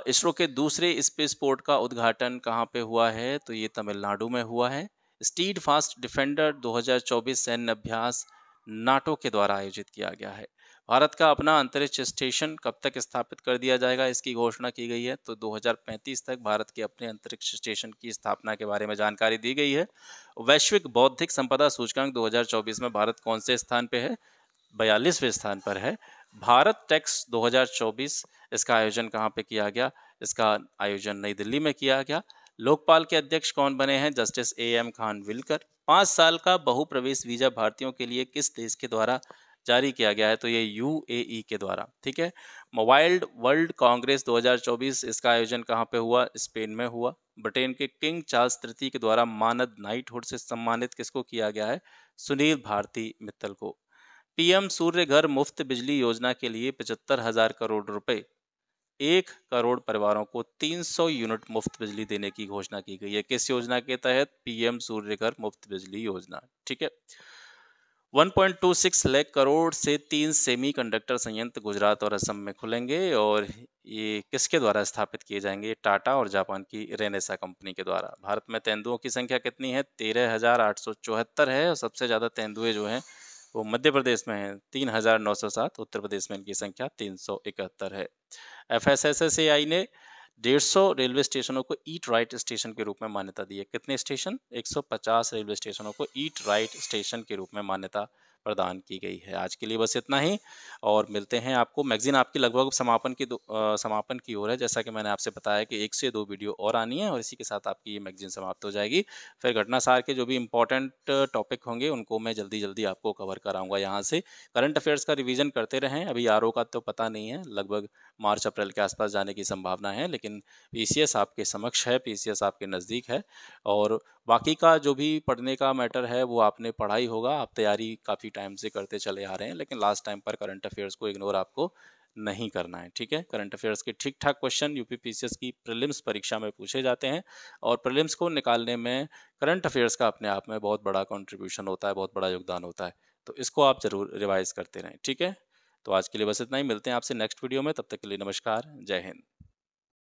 S1: इसरो के दूसरे स्पेस पोर्ट का उद्घाटन कहाँ पे हुआ है? तो ये तमिलनाडु में हुआ है। स्टीड फास्ट डिफेंडर 2024 सैन्य अभ्यास नाटो के द्वारा आयोजित किया गया है। भारत का अपना अंतरिक्ष स्टेशन कब तक स्थापित कर दिया जाएगा? इसकी घोषणा की गई है। तो 2035 तक भारत के अपने अंतरिक्ष स्टेशन की स्थापना के बारे में जानकारी दी गई है। वैश्विक बौद्धिक संपदा सूचकांक 2024 में भारत कौन से स्थान पे है? 42वें स्थान पर है। भारत टेक्स 2024, इसका आयोजन कहाँ पे किया गया? इसका आयोजन नई दिल्ली में किया गया। लोकपाल के अध्यक्ष कौन बने हैं? Justice A.M. खानविलकर। 5 साल का बहुप्रवेश वीजा भारतीयों के लिए किस देश के द्वारा जारी किया गया है? तो ये UAE के द्वारा। ठीक है। मोबाइल वर्ल्ड कांग्रेस 2024, इसका आयोजन कहाँ पे हुआ? स्पेन में हुआ। ब्रिटेन के किंग चार्ल्स तृतीय के द्वारा मानद नाइटहुड से सम्मानित किसको किया गया है? सुनील भारती मित्तल को। पीएम सूर्य घर मुफ्त बिजली योजना के लिए 75,000 करोड़ रुपए, 1 करोड़ परिवारों को 300 यूनिट मुफ्त बिजली देने की घोषणा की गई है। किस योजना के तहत? पीएम सूर्य घर मुफ्त बिजली योजना। ठीक है। 1.26 लाख करोड़ से 3 सेमीकंडक्टर संयंत्र गुजरात और असम में खुलेंगे और ये किसके द्वारा स्थापित किए जाएंगे? टाटा और जापान की रेनेसा कंपनी के द्वारा। भारत में तेंदुओं की संख्या कितनी है? 13,874 है और सबसे ज़्यादा तेंदुए जो हैं वो मध्य प्रदेश में हैं, 3,907। उत्तर प्रदेश में इनकी संख्या 371 है। FSSAI ने 150 रेलवे स्टेशनों को ईट राइट स्टेशन के रूप में मान्यता दी है। कितने स्टेशन? 150 रेलवे स्टेशनों को ईट राइट स्टेशन के रूप में मान्यता प्रदान की गई है। आज के लिए बस इतना ही और मिलते हैं आपको। मैगजीन आपकी लगभग समापन की ओर है। जैसा कि मैंने आपसे बताया कि 1 से 2 वीडियो और आनी है और इसी के साथ आपकी ये मैगजीन समाप्त हो जाएगी। फिर घटनासार के जो भी इम्पोर्टेंट टॉपिक होंगे उनको मैं जल्दी आपको कवर कराऊंगा यहाँ से। करंट अफेयर्स का रिवीजन करते रहें। अभी आरओ का तो पता नहीं है, लगभग मार्च अप्रैल के आसपास जाने की संभावना है, लेकिन पीसीएस आपके समक्ष है, पीसीएस आपके नज़दीक है और बाकी का जो भी पढ़ने का मैटर है वो आपने पढ़ा ही होगा। आप तैयारी काफ़ी टाइम से करते चले आ रहे हैं, लेकिन लास्ट टाइम पर करंट अफेयर्स को इग्नोर आपको नहीं करना है। ठीक है। करंट अफेयर्स के ठीक ठाक क्वेश्चन यूपी पीसीएस की प्रीलिम्स परीक्षा में पूछे जाते हैं और प्रीलिम्स को निकालने में करंट अफेयर्स का अपने आप में बहुत बड़ा कंट्रीब्यूशन होता है, बहुत बड़ा योगदान होता है। तो इसको आप ज़रूर रिवाइज करते रहें। ठीक है। तो आज के लिए बस इतना ही। मिलते हैं आपसे नेक्स्ट वीडियो में। तब तक के लिए नमस्कार। जय हिंद।